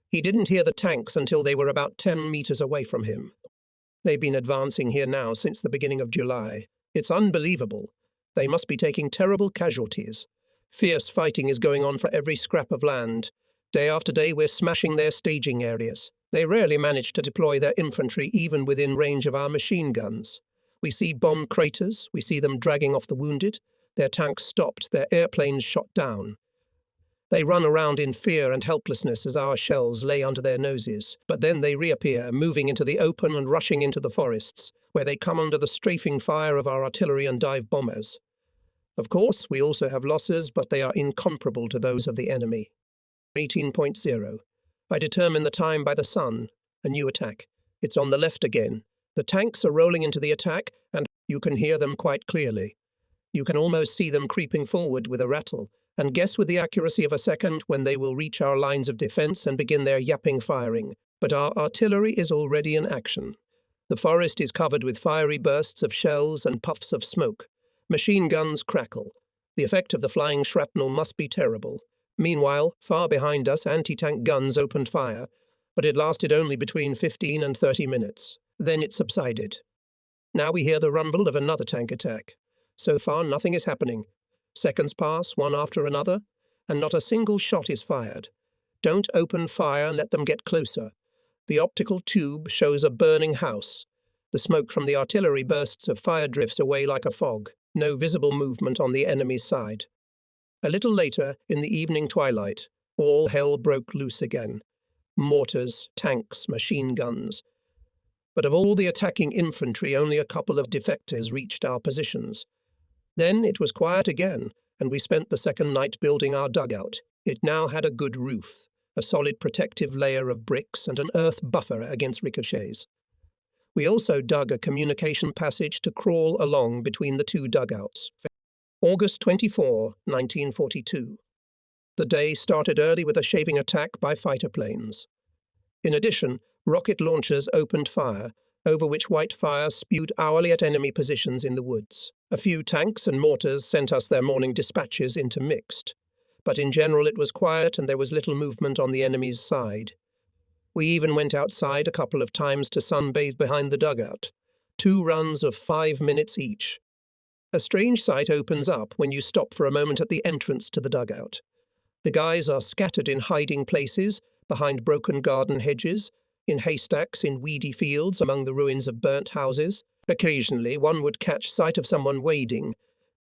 He didn't hear the tanks until they were about 10 meters away from him. They've been advancing here now since the beginning of July. It's unbelievable. They must be taking terrible casualties. Fierce fighting is going on for every scrap of land. Day after day we're smashing their staging areas. They rarely manage to deploy their infantry even within range of our machine guns. We see bomb craters, we see them dragging off the wounded, their tanks stopped, their airplanes shot down. They run around in fear and helplessness as our shells lay under their noses, but then they reappear, moving into the open and rushing into the forests, where they come under the strafing fire of our artillery and dive bombers. Of course, we also have losses, but they are incomparable to those of the enemy. 18.0. I determine the time by the sun. A new attack. It's on the left again. The tanks are rolling into the attack, and you can hear them quite clearly. You can almost see them creeping forward with a rattle, and guess with the accuracy of a second when they will reach our lines of defence and begin their yapping firing. But our artillery is already in action. The forest is covered with fiery bursts of shells and puffs of smoke. Machine guns crackle. The effect of the flying shrapnel must be terrible. Meanwhile, far behind us, anti-tank guns opened fire, but it lasted only between 15 and 30 minutes. Then it subsided. Now we hear the rumble of another tank attack. So far, nothing is happening. Seconds pass, one after another, and not a single shot is fired. Don't open fire and let them get closer. The optical tube shows a burning house. The smoke from the artillery bursts of fire drifts away like a fog. No visible movement on the enemy's side. A little later, in the evening twilight, all hell broke loose again. Mortars, tanks, machine guns. But of all the attacking infantry, only a couple of defectors reached our positions. Then it was quiet again, and we spent the second night building our dugout. It now had a good roof, a solid protective layer of bricks and an earth buffer against ricochets. We also dug a communication passage to crawl along between the two dugouts. August 24, 1942. The day started early with a shaving attack by fighter planes. In addition, rocket launchers opened fire, over which white fire spewed hourly at enemy positions in the woods. A few tanks and mortars sent us their morning dispatches intermixed, but in general it was quiet and there was little movement on the enemy's side. We even went outside a couple of times to sunbathe behind the dugout. 2 runs of 5 minutes each. A strange sight opens up when you stop for a moment at the entrance to the dugout. The guys are scattered in hiding places, behind broken garden hedges, in haystacks in weedy fields among the ruins of burnt houses. Occasionally one would catch sight of someone wading,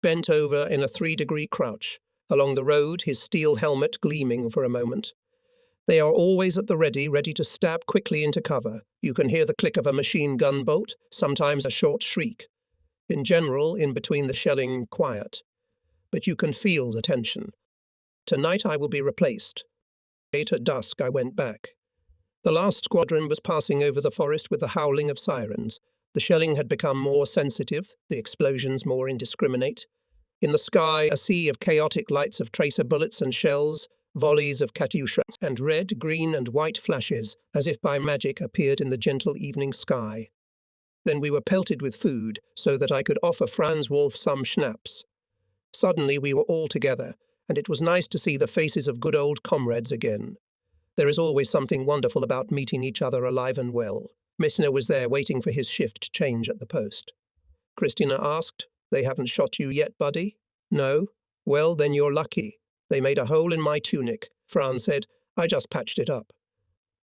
bent over in a 3-degree crouch, along the road, his steel helmet gleaming for a moment. They are always at the ready to stab quickly into cover. You can hear the click of a machine gun bolt, sometimes a short shriek. In general, in between the shelling, quiet. But you can feel the tension. Tonight I will be replaced. Late at dusk I went back. The last squadron was passing over the forest with the howling of sirens. The shelling had become more sensitive, the explosions more indiscriminate. In the sky, a sea of chaotic lights of tracer bullets and shells, volleys of katyushas, and red, green, and white flashes, as if by magic, appeared in the gentle evening sky. Then we were pelted with food, so that I could offer Franz Wolf some schnapps. Suddenly we were all together, and it was nice to see the faces of good old comrades again. There is always something wonderful about meeting each other alive and well. Missner was there waiting for his shift change at the post. Christina asked, "They haven't shot you yet, buddy?" "No." "Well, then you're lucky. They made a hole in my tunic." Franz said, "I just patched it up."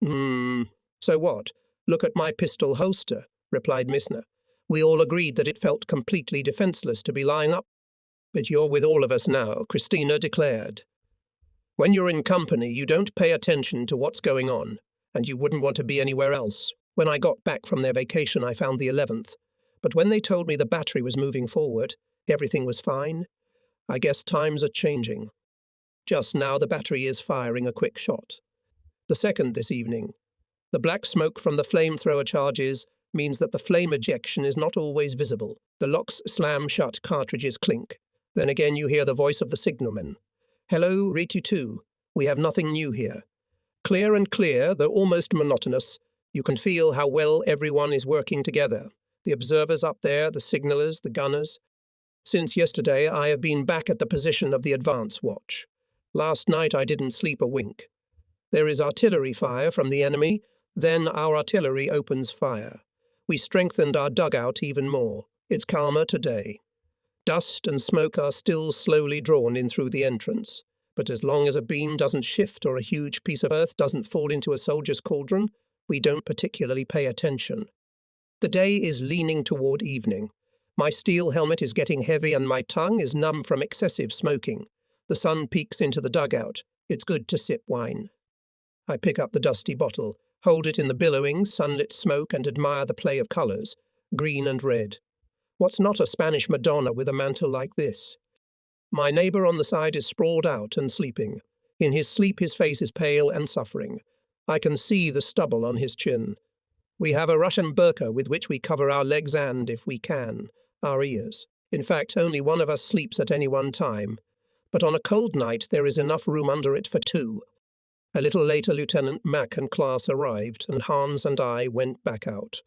So what? Look at my pistol holster," replied Missner. We all agreed that it felt completely defenseless to be lying up. "But you're with all of us now," Christina declared. "When you're in company, you don't pay attention to what's going on, and you wouldn't want to be anywhere else. When I got back from their vacation, I found the 11th. But when they told me the battery was moving forward, everything was fine. I guess times are changing. Just now the battery is firing a quick shot. The 2nd this evening. The black smoke from the flamethrower charges means that the flame ejection is not always visible. The locks slam shut, cartridges clink. Then again you hear the voice of the signalman. "Hello, Ritu 2. We have nothing new here." Clear and clear, though almost monotonous, you can feel how well everyone is working together. The observers up there, the signallers, the gunners. Since yesterday, I have been back at the position of the advance watch. Last night I didn't sleep a wink. There is artillery fire from the enemy, then our artillery opens fire. We strengthened our dugout even more. It's calmer today. Dust and smoke are still slowly drawn in through the entrance, but as long as a beam doesn't shift or a huge piece of earth doesn't fall into a soldier's cauldron, we don't particularly pay attention. The day is leaning toward evening. My steel helmet is getting heavy and my tongue is numb from excessive smoking. The sun peeks into the dugout. It's good to sip wine. I pick up the dusty bottle, hold it in the billowing, sunlit smoke and admire the play of colours, green and red. What's not a Spanish Madonna with a mantle like this? My neighbour on the side is sprawled out and sleeping. In his sleep his face is pale and suffering. I can see the stubble on his chin. We have a Russian burqa with which we cover our legs and, if we can, our ears. In fact, only one of us sleeps at any one time. But on a cold night there is enough room under it for two. A little later Lieutenant Mack and Klaas arrived, and Hans and I went back out.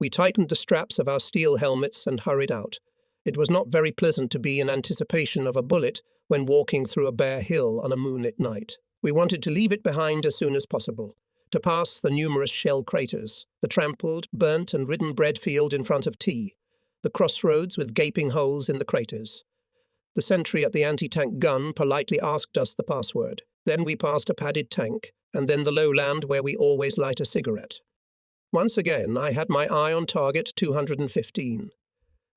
We tightened the straps of our steel helmets and hurried out. It was not very pleasant to be in anticipation of a bullet when walking through a bare hill on a moonlit night. We wanted to leave it behind as soon as possible, to pass the numerous shell craters, the trampled, burnt and ridden bread field in front of T, the crossroads with gaping holes in the craters. The sentry at the anti-tank gun politely asked us the password. Then we passed a padded tank, and then the lowland where we always light a cigarette. Once again, I had my eye on target 215.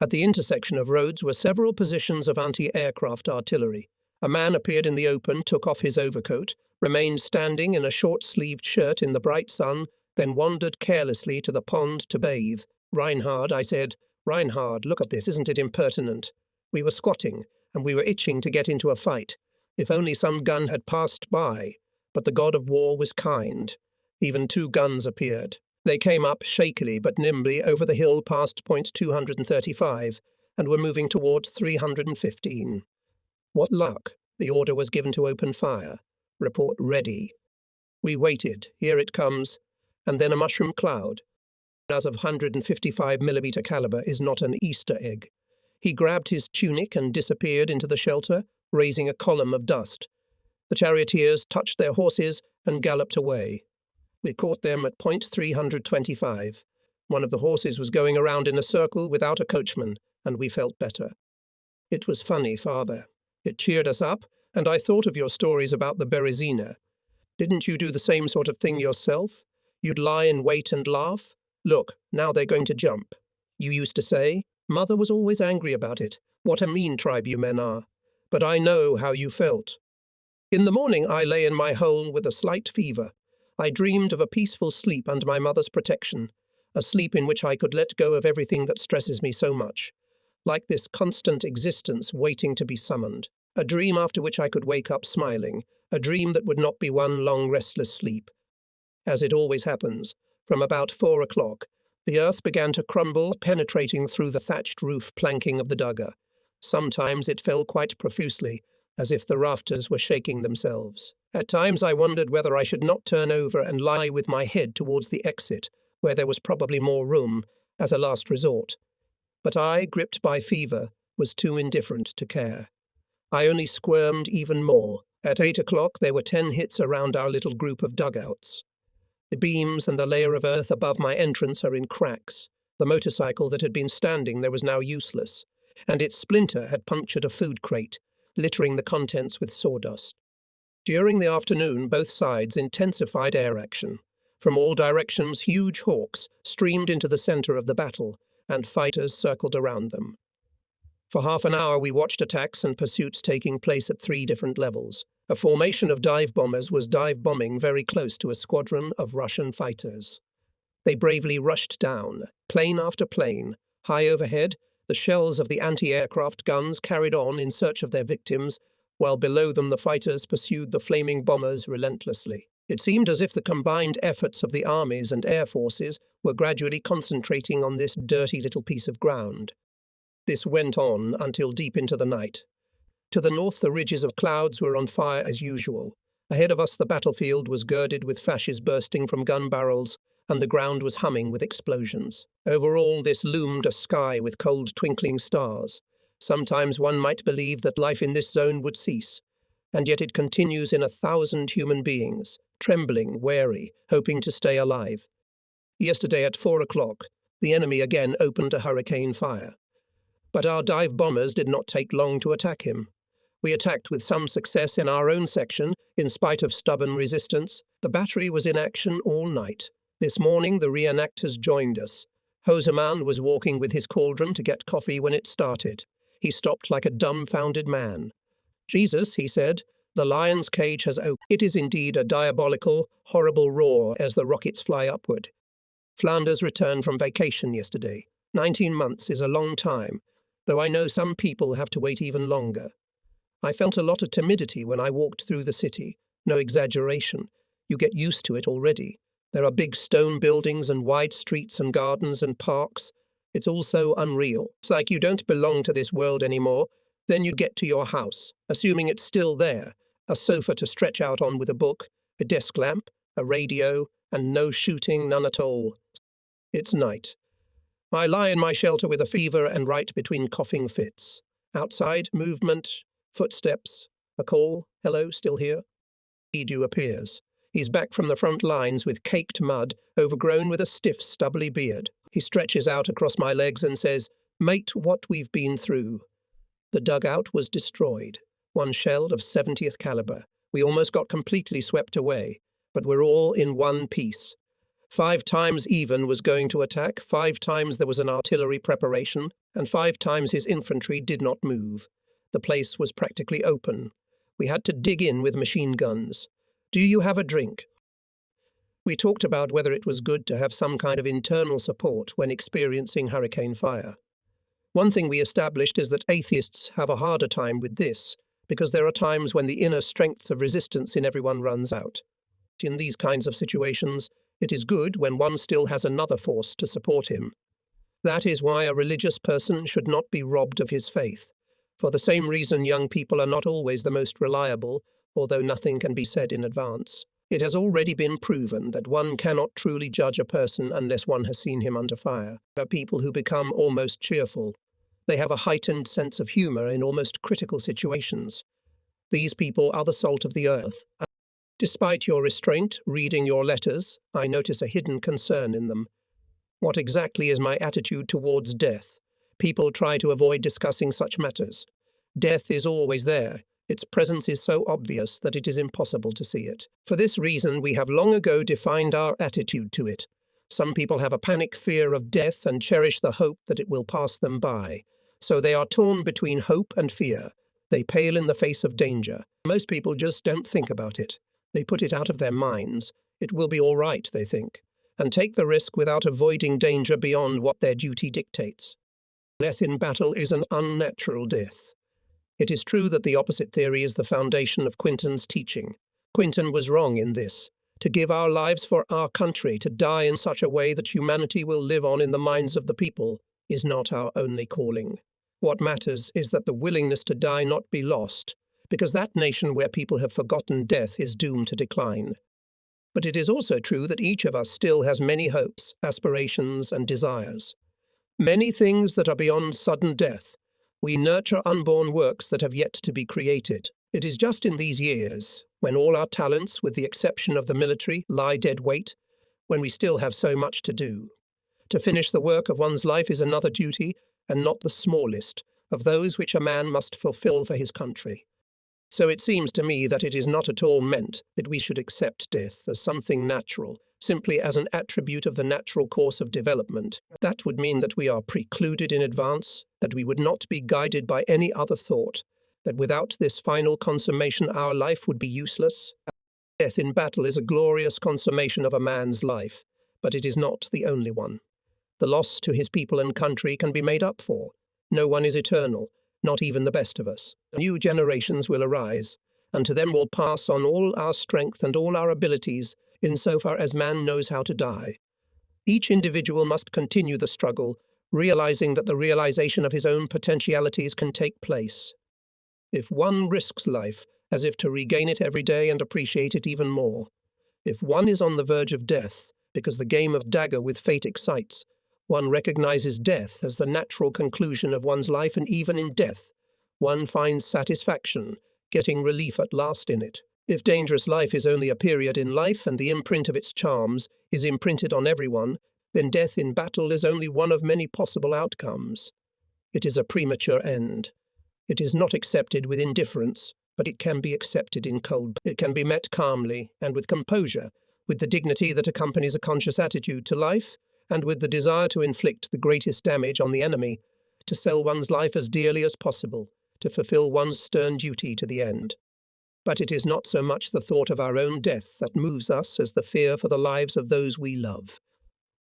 At the intersection of roads were several positions of anti-aircraft artillery. A man appeared in the open, took off his overcoat, remained standing in a short-sleeved shirt in the bright sun, then wandered carelessly to the pond to bathe. "Reinhard," I said. "Reinhard, look at this, isn't it impertinent?" We were squatting, and we were itching to get into a fight. If only some gun had passed by, but the god of war was kind. Even two guns appeared. They came up shakily but nimbly over the hill past point 235 and were moving toward 315. What luck! The order was given to open fire. Report ready. We waited. Here it comes. And then a mushroom cloud. As of 155mm caliber is not an Easter egg. He grabbed his tunic and disappeared into the shelter, raising a column of dust. The charioteers touched their horses and galloped away. We caught them at point 325. One of the horses was going around in a circle without a coachman, and we felt better. It was funny, Father. It cheered us up, and I thought of your stories about the Berezina. Didn't you do the same sort of thing yourself? You'd lie in wait and laugh? Look, now they're going to jump. You used to say, Mother was always angry about it. What a mean tribe you men are. But I know how you felt. In the morning I lay in my hole with a slight fever. I dreamed of a peaceful sleep under my mother's protection, a sleep in which I could let go of everything that stresses me so much, like this constant existence waiting to be summoned, a dream after which I could wake up smiling, a dream that would not be one long restless sleep. As it always happens, from about 4 o'clock, the earth began to crumble, penetrating through the thatched roof planking of the dugger. Sometimes it fell quite profusely, as if the rafters were shaking themselves. At times I wondered whether I should not turn over and lie with my head towards the exit, where there was probably more room, as a last resort. But I, gripped by fever, was too indifferent to care. I only squirmed even more. At 8 o'clock there were 10 hits around our little group of dugouts. The beams and the layer of earth above my entrance are in cracks. The motorcycle that had been standing there was now useless, and its splinter had punctured a food crate, littering the contents with sawdust. During the afternoon, both sides intensified air action. From all directions, huge hawks streamed into the center of the battle, and fighters circled around them. For half an hour we watched attacks and pursuits taking place at 3 different levels. A formation of dive bombers was dive bombing very close to a squadron of Russian fighters. They bravely rushed down, plane after plane. High overhead, the shells of the anti-aircraft guns carried on in search of their victims, while below them the fighters pursued the flaming bombers relentlessly. It seemed as if the combined efforts of the armies and air forces were gradually concentrating on this dirty little piece of ground. This went on until deep into the night. To the north, the ridges of clouds were on fire as usual. Ahead of us, the battlefield was girded with flashes bursting from gun barrels, and the ground was humming with explosions. Over all this loomed a sky with cold twinkling stars. Sometimes one might believe that life in this zone would cease, and yet it continues in 1,000 human beings, trembling, wary, hoping to stay alive. Yesterday at 4 o'clock, the enemy again opened a hurricane fire. But our dive bombers did not take long to attack him. We attacked with some success in our own section, in spite of stubborn resistance. The battery was in action all night. This morning the reenactors joined us. Hoseman was walking with his cauldron to get coffee when it started. He stopped like a dumbfounded man. "Jesus," he said, "the lion's cage has opened." It is indeed a diabolical, horrible roar as the rockets fly upward. Flanders returned from vacation yesterday. 19 months is a long time, though I know some people have to wait even longer. I felt a lot of timidity when I walked through the city. No exaggeration. You get used to it already. There are big stone buildings and wide streets and gardens and parks. It's all so unreal. It's like you don't belong to this world anymore. Then you get to your house, assuming it's still there, a sofa to stretch out on with a book, a desk lamp, a radio, and no shooting, none at all. It's night. I lie in my shelter with a fever and write between coughing fits. Outside, movement, footsteps, a call. "Hello, still here?" Edu appears. He's back from the front lines with caked mud, overgrown with a stiff, stubbly beard. He stretches out across my legs and says, "Mate, what we've been through." The dugout was destroyed. One shell of 70th caliber. We almost got completely swept away, but we're all in one piece. 5 times Even was going to attack, 5 times there was an artillery preparation, and 5 times his infantry did not move. The place was practically open. We had to dig in with machine guns. "Do you have a drink?" We talked about whether it was good to have some kind of internal support when experiencing hurricane fire. One thing we established is that atheists have a harder time with this, because there are times when the inner strength of resistance in everyone runs out. In these kinds of situations, it is good when one still has another force to support him. That is why a religious person should not be robbed of his faith. For the same reason young people are not always the most reliable, although nothing can be said in advance. It has already been proven that one cannot truly judge a person unless one has seen him under fire. There are people who become almost cheerful. They have a heightened sense of humor in almost critical situations. These people are the salt of the earth. Despite your restraint, reading your letters, I notice a hidden concern in them. What exactly is my attitude towards death? People try to avoid discussing such matters. Death is always there. Its presence is so obvious that it is impossible to see it. For this reason, we have long ago defined our attitude to it. Some people have a panic fear of death and cherish the hope that it will pass them by. So they are torn between hope and fear. They pale in the face of danger. Most people just don't think about it. They put it out of their minds. It will be all right, they think, and take the risk without avoiding danger beyond what their duty dictates. Death in battle is an unnatural death. It is true that the opposite theory is the foundation of Quinton's teaching. Quinton was wrong in this. To give our lives for our country, to die in such a way that humanity will live on in the minds of the people, is not our only calling. What matters is that the willingness to die not be lost, because that nation where people have forgotten death is doomed to decline. But it is also true that each of us still has many hopes, aspirations, and desires. Many things that are beyond sudden death. We nurture unborn works that have yet to be created. It is just in these years, when all our talents, with the exception of the military, lie dead weight, when we still have so much to do. To finish the work of one's life is another duty, and not the smallest, of those which a man must fulfill for his country. So it seems to me that it is not at all meant that we should accept death as something natural, simply as an attribute of the natural course of development. That would mean that we are precluded in advance, that we would not be guided by any other thought, that without this final consummation our life would be useless. Death in battle is a glorious consummation of a man's life, but it is not the only one. The loss to his people and country can be made up for. No one is eternal, not even the best of us. New generations will arise. and to them will pass on all our strength and all our abilities, insofar as man knows how to die. Each individual must continue the struggle, realizing that the realization of his own potentialities can take place. If one risks life, as if to regain it every day and appreciate it even more. If one is on the verge of death, because the game of dagger with fate excites, one recognizes death as the natural conclusion of one's life, and even in death, one finds satisfaction, getting relief at last in it. If dangerous life is only a period in life and the imprint of its charms is imprinted on everyone, then death in battle is only one of many possible outcomes. It is a premature end. It is not accepted with indifference, but it can be accepted in cold. It can be met calmly and with composure, with the dignity that accompanies a conscious attitude to life, and with the desire to inflict the greatest damage on the enemy, to sell one's life as dearly as possible, to fulfill one's stern duty to the end. But it is not so much the thought of our own death that moves us as the fear for the lives of those we love.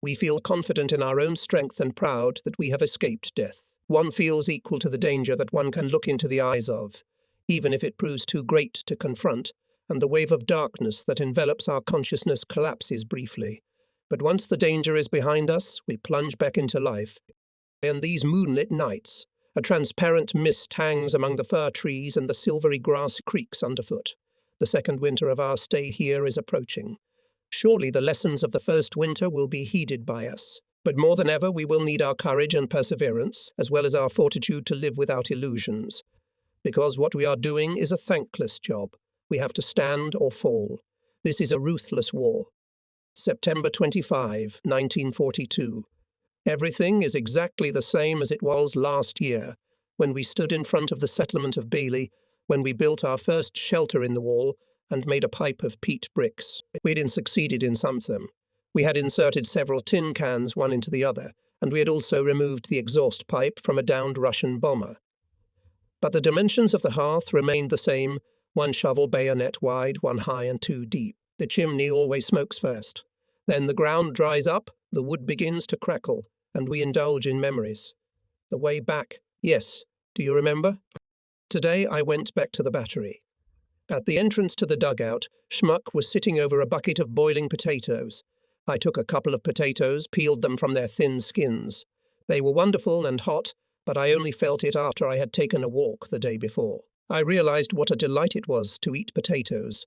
We feel confident in our own strength and proud that we have escaped death. One feels equal to the danger that one can look into the eyes of, even if it proves too great to confront, and the wave of darkness that envelops our consciousness collapses briefly. But once the danger is behind us, we plunge back into life. And these moonlit nights, a transparent mist hangs among the fir trees and the silvery grass creaks underfoot. The second winter of our stay here is approaching. Surely the lessons of the first winter will be heeded by us. But more than ever we will need our courage and perseverance, as well as our fortitude to live without illusions. Because what we are doing is a thankless job. We have to stand or fall. This is a ruthless war. September 25, 1942. Everything is exactly the same as it was last year, when we stood in front of the settlement of Bailey, when we built our first shelter in the wall and made a pipe of peat bricks. We'd succeeded in some of them. We had inserted several tin cans one into the other, and we had also removed the exhaust pipe from a downed Russian bomber. But the dimensions of the hearth remained the same, one shovel bayonet wide, one high and two deep. The chimney always smokes first. Then the ground dries up, the wood begins to crackle, and we indulge in memories. The way back, yes, do you remember? Today I went back to the battery. At the entrance to the dugout, Schmuck was sitting over a bucket of boiling potatoes. I took a couple of potatoes, peeled them from their thin skins. They were wonderful and hot, but I only felt it after I had taken a walk the day before. I realized what a delight it was to eat potatoes.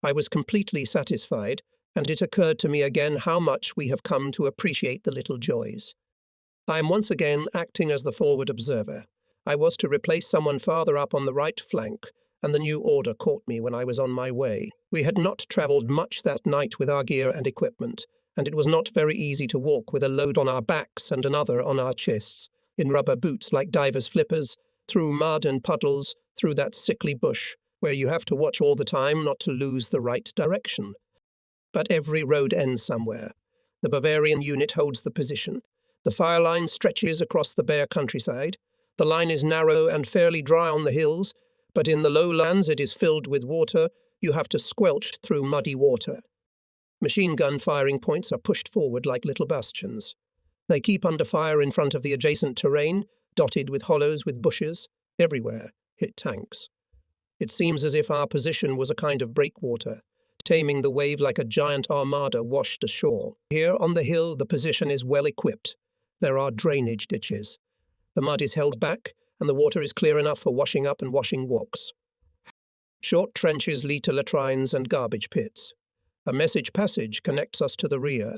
I was completely satisfied, and it occurred to me again how much we have come to appreciate the little joys. I am once again acting as the forward observer. I was to replace someone farther up on the right flank, and the new order caught me when I was on my way. We had not travelled much that night with our gear and equipment, and it was not very easy to walk with a load on our backs and another on our chests, in rubber boots like divers' flippers, through mud and puddles, through that sickly bush, where you have to watch all the time not to lose the right direction. But every road ends somewhere. The Bavarian unit holds the position. The fire line stretches across the bare countryside. The line is narrow and fairly dry on the hills, but in the lowlands it is filled with water. You have to squelch through muddy water. Machine gun firing points are pushed forward like little bastions. They keep under fire in front of the adjacent terrain, dotted with hollows with bushes. Everywhere hit tanks. It seems as if our position was a kind of breakwater, taming the wave like a giant armada washed ashore. Here on the hill the position is well equipped. There are drainage ditches. The mud is held back, and the water is clear enough for washing up and washing walks. Short trenches lead to latrines and garbage pits. A message passage connects us to the rear.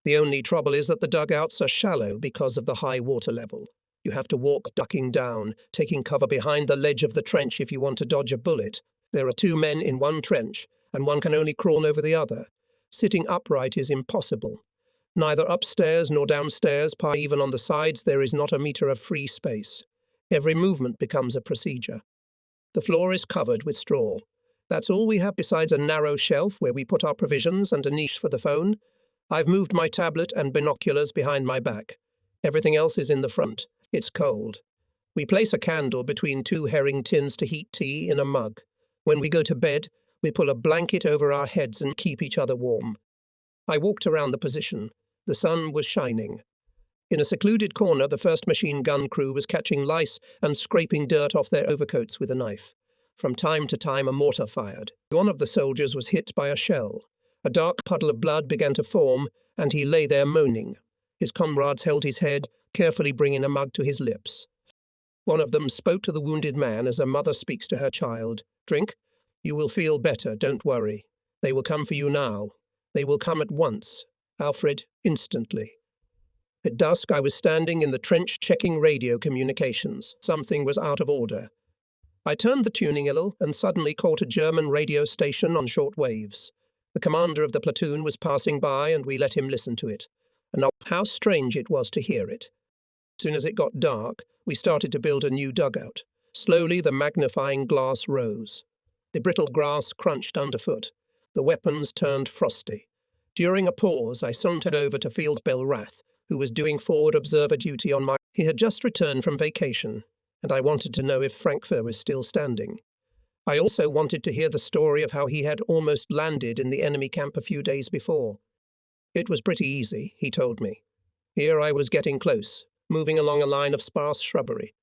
The only trouble is that the dugouts are shallow because of the high water level. You have to walk ducking down, taking cover behind the ledge of the trench if you want to dodge a bullet. There are 2 men in one trench, and one can only crawl over the other. Sitting upright is impossible. Neither upstairs nor downstairs, even on the sides, there is not a meter of free space. Every movement becomes a procedure. The floor is covered with straw. That's all we have besides a narrow shelf where we put our provisions and a niche for the phone. I've moved my tablet and binoculars behind my back. Everything else is in the front. It's cold. We place a candle between 2 herring tins to heat tea in a mug. When we go to bed, we pull a blanket over our heads and keep each other warm. I walked around the position. The sun was shining. In a secluded corner, the first machine gun crew was catching lice and scraping dirt off their overcoats with a knife. From time to time a mortar fired. One of the soldiers was hit by a shell. A dark puddle of blood began to form, and he lay there moaning. His comrades held his head, carefully bringing a mug to his lips. One of them spoke to the wounded man as a mother speaks to her child. "Drink. You will feel better, don't worry. They will come for you now. They will come at once. Alfred, instantly." At dusk I was standing in the trench checking radio communications. Something was out of order. I turned the tuning a little and suddenly caught a German radio station on short waves. The commander of the platoon was passing by and we let him listen to it. And how strange it was to hear it. As soon as it got dark, we started to build a new dugout. Slowly the magnifying glass rose. The brittle grass crunched underfoot. The weapons turned frosty. During a pause, I sauntered over to Field Belrath, who was doing forward observer duty on my... He had just returned from vacation, and I wanted to know if Frankfurt was still standing. I also wanted to hear the story of how he had almost landed in the enemy camp a few days before. It was pretty easy, he told me. Here I was getting close, moving along a line of sparse shrubbery.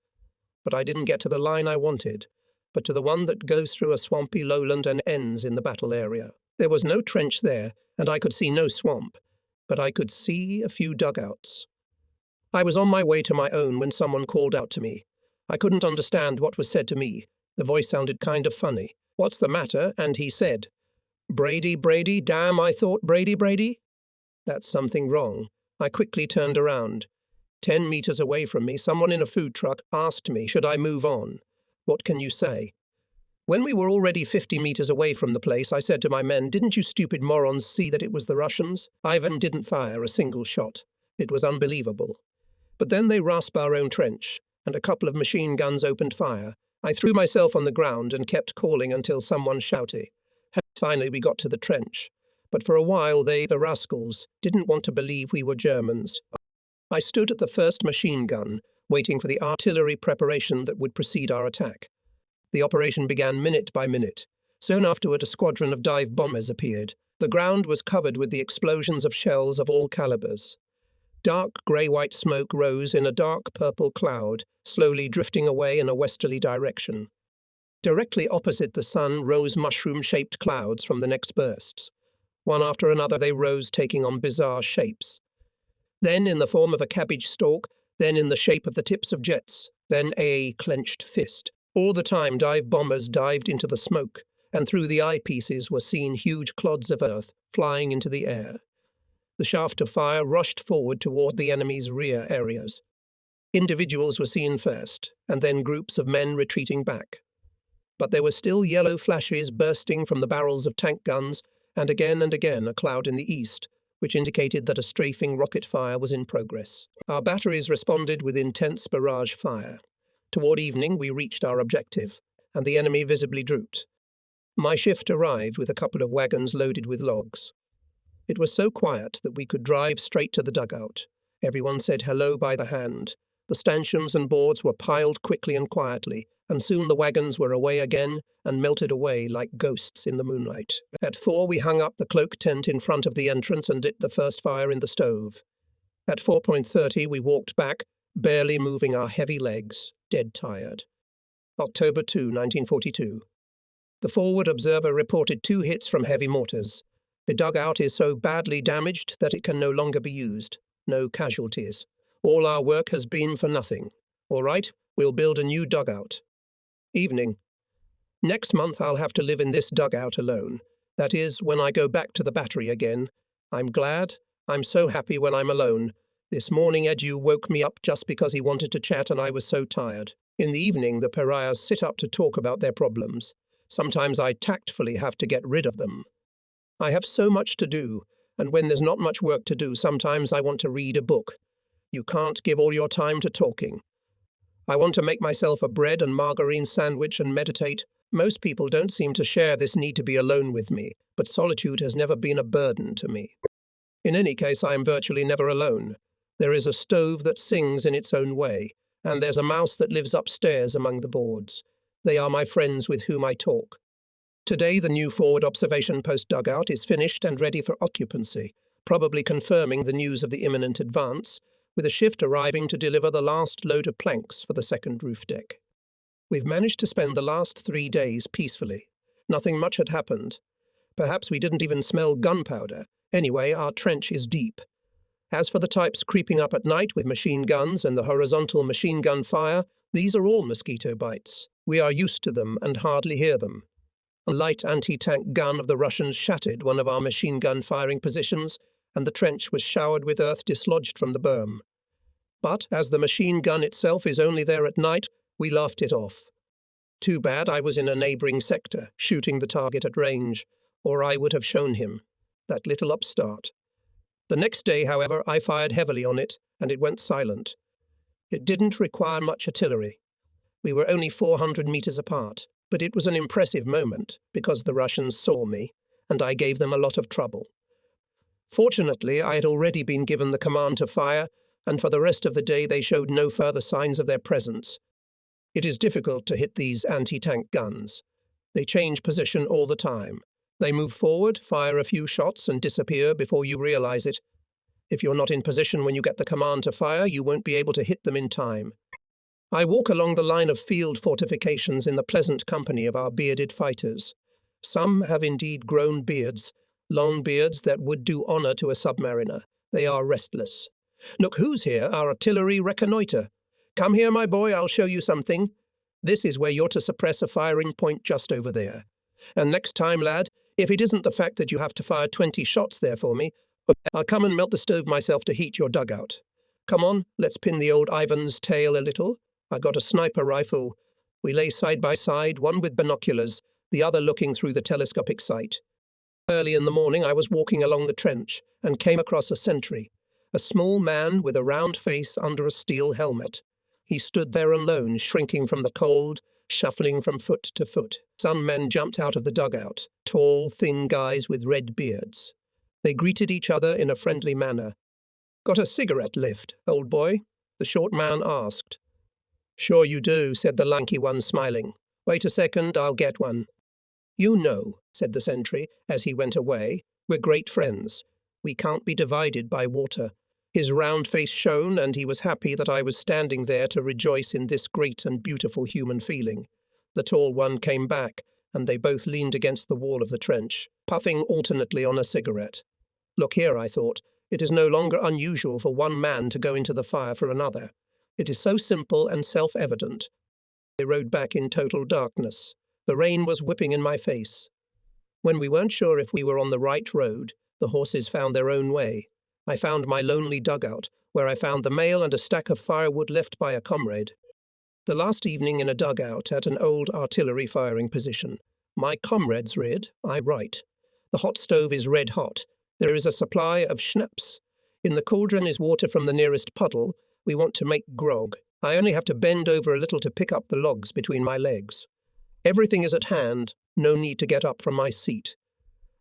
But I didn't get to the line I wanted, but to the one that goes through a swampy lowland and ends in the battle area. There was no trench there, and I could see no swamp, but I could see a few dugouts. I was on my way to my own when someone called out to me. I couldn't understand what was said to me. The voice sounded kind of funny. "What's the matter?" And he said, "Brady, Brady, damn, I thought Brady, Brady." That's something wrong. I quickly turned around. 10 meters away from me, someone in a food truck asked me, should I move on? What can you say? When we were already 50 meters away from the place, I said to my men, "Didn't you stupid morons see that it was the Russians?" Ivan didn't fire a single shot. It was unbelievable. But then they rasped our own trench, and a couple of machine guns opened fire. I threw myself on the ground and kept calling until someone shouted. Finally we got to the trench. But for a while they, the rascals, didn't want to believe we were Germans. I stood at the first machine gun, waiting for the artillery preparation that would precede our attack. The operation began minute by minute. Soon afterward a squadron of dive bombers appeared. The ground was covered with the explosions of shells of all calibers. Dark grey-white smoke rose in a dark purple cloud, slowly drifting away in a westerly direction. Directly opposite the sun rose mushroom-shaped clouds from the next bursts. One after another they rose, taking on bizarre shapes. Then in the form of a cabbage stalk, then in the shape of the tips of jets, then a clenched fist. All the time dive bombers dived into the smoke, and through the eyepieces were seen huge clods of earth flying into the air. The shaft of fire rushed forward toward the enemy's rear areas. Individuals were seen first, and then groups of men retreating back. But there were still yellow flashes bursting from the barrels of tank guns, and again a cloud in the east, which indicated that a strafing rocket fire was in progress. Our batteries responded with intense barrage fire. Toward evening we reached our objective, and the enemy visibly drooped. My shift arrived with a couple of wagons loaded with logs. It was so quiet that we could drive straight to the dugout. Everyone said hello by the hand. The stanchions and boards were piled quickly and quietly, and soon the wagons were away again and melted away like ghosts in the moonlight. At 4 we hung up the cloak tent in front of the entrance and lit the first fire in the stove. At 4:30 we walked back, barely moving our heavy legs, dead tired. October 2, 1942. The forward observer reported 2 hits from heavy mortars. The dugout is so badly damaged that it can no longer be used. No casualties. All our work has been for nothing. All right, we'll build a new dugout. Evening. Next month I'll have to live in this dugout alone. That is, when I go back to the battery again. I'm glad. I'm so happy when I'm alone. This morning Edu woke me up just because he wanted to chat and I was so tired. In the evening the pariahs sit up to talk about their problems. Sometimes I tactfully have to get rid of them. I have so much to do, and when there's not much work to do, sometimes I want to read a book. You can't give all your time to talking. I want to make myself a bread and margarine sandwich and meditate. Most people don't seem to share this need to be alone with me, but solitude has never been a burden to me. In any case, I am virtually never alone. There is a stove that sings in its own way, and there's a mouse that lives upstairs among the boards. They are my friends with whom I talk. Today the new forward observation post dugout is finished and ready for occupancy, probably confirming the news of the imminent advance, with a shift arriving to deliver the last load of planks for the second roof deck. We've managed to spend the last 3 days peacefully. Nothing much had happened. Perhaps we didn't even smell gunpowder. Anyway, our trench is deep. As for the types creeping up at night with machine guns and the horizontal machine gun fire, these are all mosquito bites. We are used to them and hardly hear them. A light anti-tank gun of the Russians shattered one of our machine gun firing positions, and the trench was showered with earth dislodged from the berm. But as the machine gun itself is only there at night, we laughed it off. Too bad I was in a neighbouring sector, shooting the target at range, or I would have shown him, that little upstart. The next day, however, I fired heavily on it, and it went silent. It didn't require much artillery. We were only 400 metres apart, but it was an impressive moment, because the Russians saw me, and I gave them a lot of trouble. Fortunately, I had already been given the command to fire, and for the rest of the day they showed no further signs of their presence. It is difficult to hit these anti-tank guns. They change position all the time. They move forward, fire a few shots, and disappear before you realize it. If you're not in position when you get the command to fire, you won't be able to hit them in time. I walk along the line of field fortifications in the pleasant company of our bearded fighters. Some have indeed grown beards, long beards that would do honour to a submariner. They are restless. Look, who's here? Our artillery reconnoitre. Come here, my boy, I'll show you something. This is where you're to suppress a firing point just over there. And next time, lad, if it isn't the fact that you have to fire 20 shots there for me, I'll come and melt the stove myself to heat your dugout. Come on, let's pin the old Ivan's tail a little. I got a sniper rifle. We lay side by side, one with binoculars, the other looking through the telescopic sight. Early in the morning I was walking along the trench and came across a sentry, a small man with a round face under a steel helmet. He stood there alone, shrinking from the cold, shuffling from foot to foot. Some men jumped out of the dugout, tall, thin guys with red beards. They greeted each other in a friendly manner. "Got a cigarette lift, old boy?" the short man asked. "Sure you do," said the lanky one, smiling. "Wait a second, I'll get one." "You know," said the sentry as he went away, "we're great friends. We can't be divided by water." His round face shone, and he was happy that I was standing there to rejoice in this great and beautiful human feeling. The tall one came back, and they both leaned against the wall of the trench, puffing alternately on a cigarette. Look here, I thought, it is no longer unusual for one man to go into the fire for another. It is so simple and self-evident. They rode back in total darkness. The rain was whipping in my face. When we weren't sure if we were on the right road, the horses found their own way. I found my lonely dugout, where I found the mail and a stack of firewood left by a comrade. The last evening in a dugout at an old artillery firing position. My comrade's red, I write. The hot stove is red hot. There is a supply of schnapps. In the cauldron is water from the nearest puddle. We want to make grog. I only have to bend over a little to pick up the logs between my legs. Everything is at hand, no need to get up from my seat.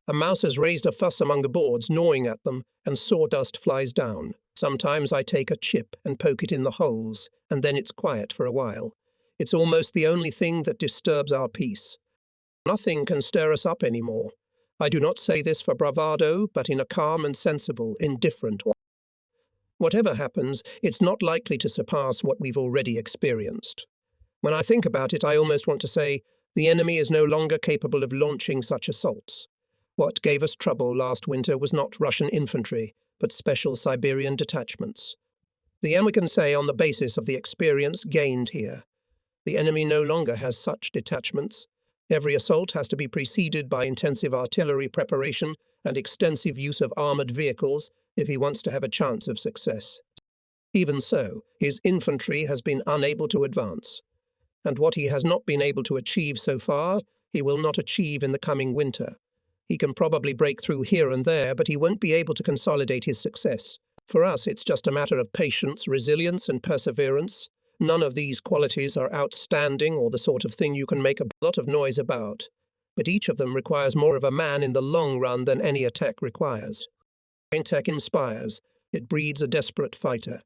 A mouse has raised a fuss among the boards, gnawing at them, and sawdust flies down. Sometimes I take a chip and poke it in the holes, and then it's quiet for a while. It's almost the only thing that disturbs our peace. Nothing can stir us up any more. I do not say this for bravado, but in a calm and sensible, indifferent way. Whatever happens, it's not likely to surpass what we've already experienced. When I think about it, I almost want to say, the enemy is no longer capable of launching such assaults. What gave us trouble last winter was not Russian infantry, but special Siberian detachments. The enemy can say on the basis of the experience gained here. The enemy no longer has such detachments. Every assault has to be preceded by intensive artillery preparation and extensive use of armoured vehicles if he wants to have a chance of success. Even so, his infantry has been unable to advance. And what he has not been able to achieve so far, he will not achieve in the coming winter. He can probably break through here and there, but he won't be able to consolidate his success. For us, it's just a matter of patience, resilience, and perseverance. None of these qualities are outstanding or the sort of thing you can make a lot of noise about, but each of them requires more of a man in the long run than any attack requires. Attack inspires. It breeds a desperate fighter.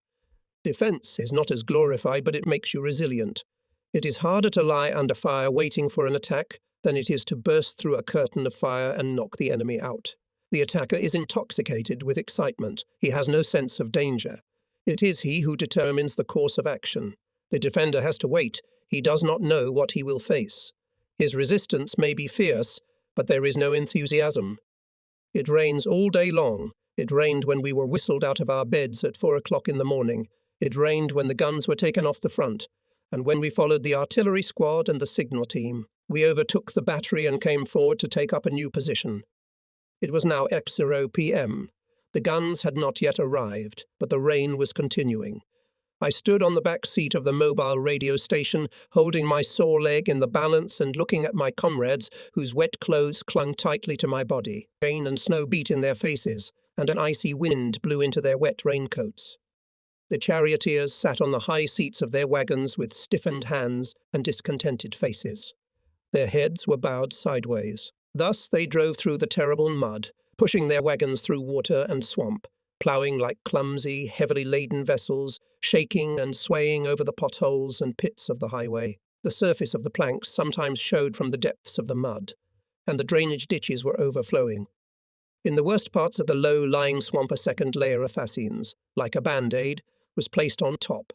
Defense is not as glorified, but it makes you resilient. It is harder to lie under fire waiting for an attack than it is to burst through a curtain of fire and knock the enemy out. The attacker is intoxicated with excitement. He has no sense of danger. It is he who determines the course of action. The defender has to wait. He does not know what he will face. His resistance may be fierce, but there is no enthusiasm. It rains all day long. It rained when we were whistled out of our beds at 4 o'clock in the morning. It rained when the guns were taken off the front, and when we followed the artillery squad and the signal team. We overtook the battery and came forward to take up a new position. It was now X0 p.m. The guns had not yet arrived, but the rain was continuing. I stood on the back seat of the mobile radio station, holding my sore leg in the balance and looking at my comrades, whose wet clothes clung tightly to my body. Rain and snow beat in their faces, and an icy wind blew into their wet raincoats. The charioteers sat on the high seats of their wagons with stiffened hands and discontented faces. Their heads were bowed sideways. Thus they drove through the terrible mud, pushing their wagons through water and swamp, ploughing like clumsy, heavily laden vessels, shaking and swaying over the potholes and pits of the highway. The surface of the planks sometimes showed from the depths of the mud, and the drainage ditches were overflowing. In the worst parts of the low-lying swamp a second layer of fascines, like a band-aid, was placed on top.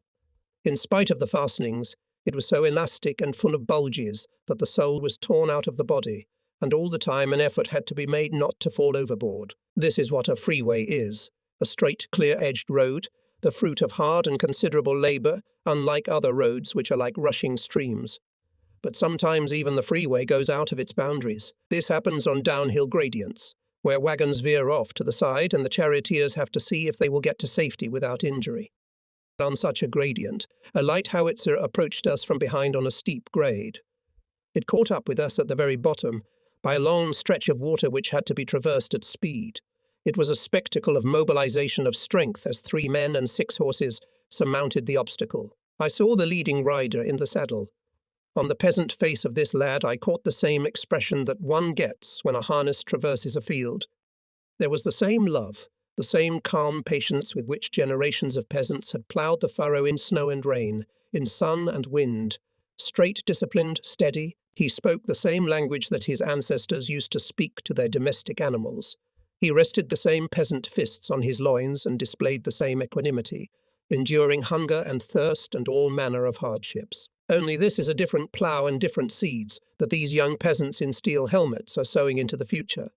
In spite of the fastenings, it was so elastic and full of bulges that the soul was torn out of the body, and all the time an effort had to be made not to fall overboard. This is what a freeway is, a straight, clear-edged road, the fruit of hard and considerable labour, unlike other roads which are like rushing streams. But sometimes even the freeway goes out of its boundaries. This happens on downhill gradients, where wagons veer off to the side and the charioteers have to see if they will get to safety without injury. On such a gradient, a light howitzer approached us from behind on a steep grade. It caught up with us at the very bottom, by a long stretch of water which had to be traversed at speed. It was a spectacle of mobilization of strength as 3 men and 6 horses surmounted the obstacle. I saw the leading rider in the saddle. On the peasant face of this lad I caught the same expression that one gets when a harness traverses a field. There was the same love, the same calm patience with which generations of peasants had ploughed the furrow in snow and rain, in sun and wind. Straight, disciplined, steady, he spoke the same language that his ancestors used to speak to their domestic animals. He rested the same peasant fists on his loins and displayed the same equanimity, enduring hunger and thirst and all manner of hardships. Only this is a different plough and different seeds that these young peasants in steel helmets are sowing into the future.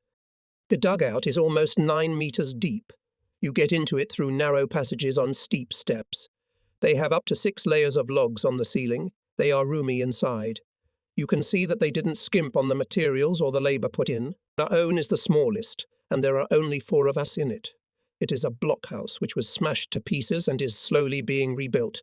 The dugout is almost 9 meters deep. You get into it through narrow passages on steep steps. They have up to 6 layers of logs on the ceiling. They are roomy inside. You can see that they didn't skimp on the materials or the labour put in. Our own is the smallest, and there are only 4 of us in it. It is a blockhouse which was smashed to pieces and is slowly being rebuilt.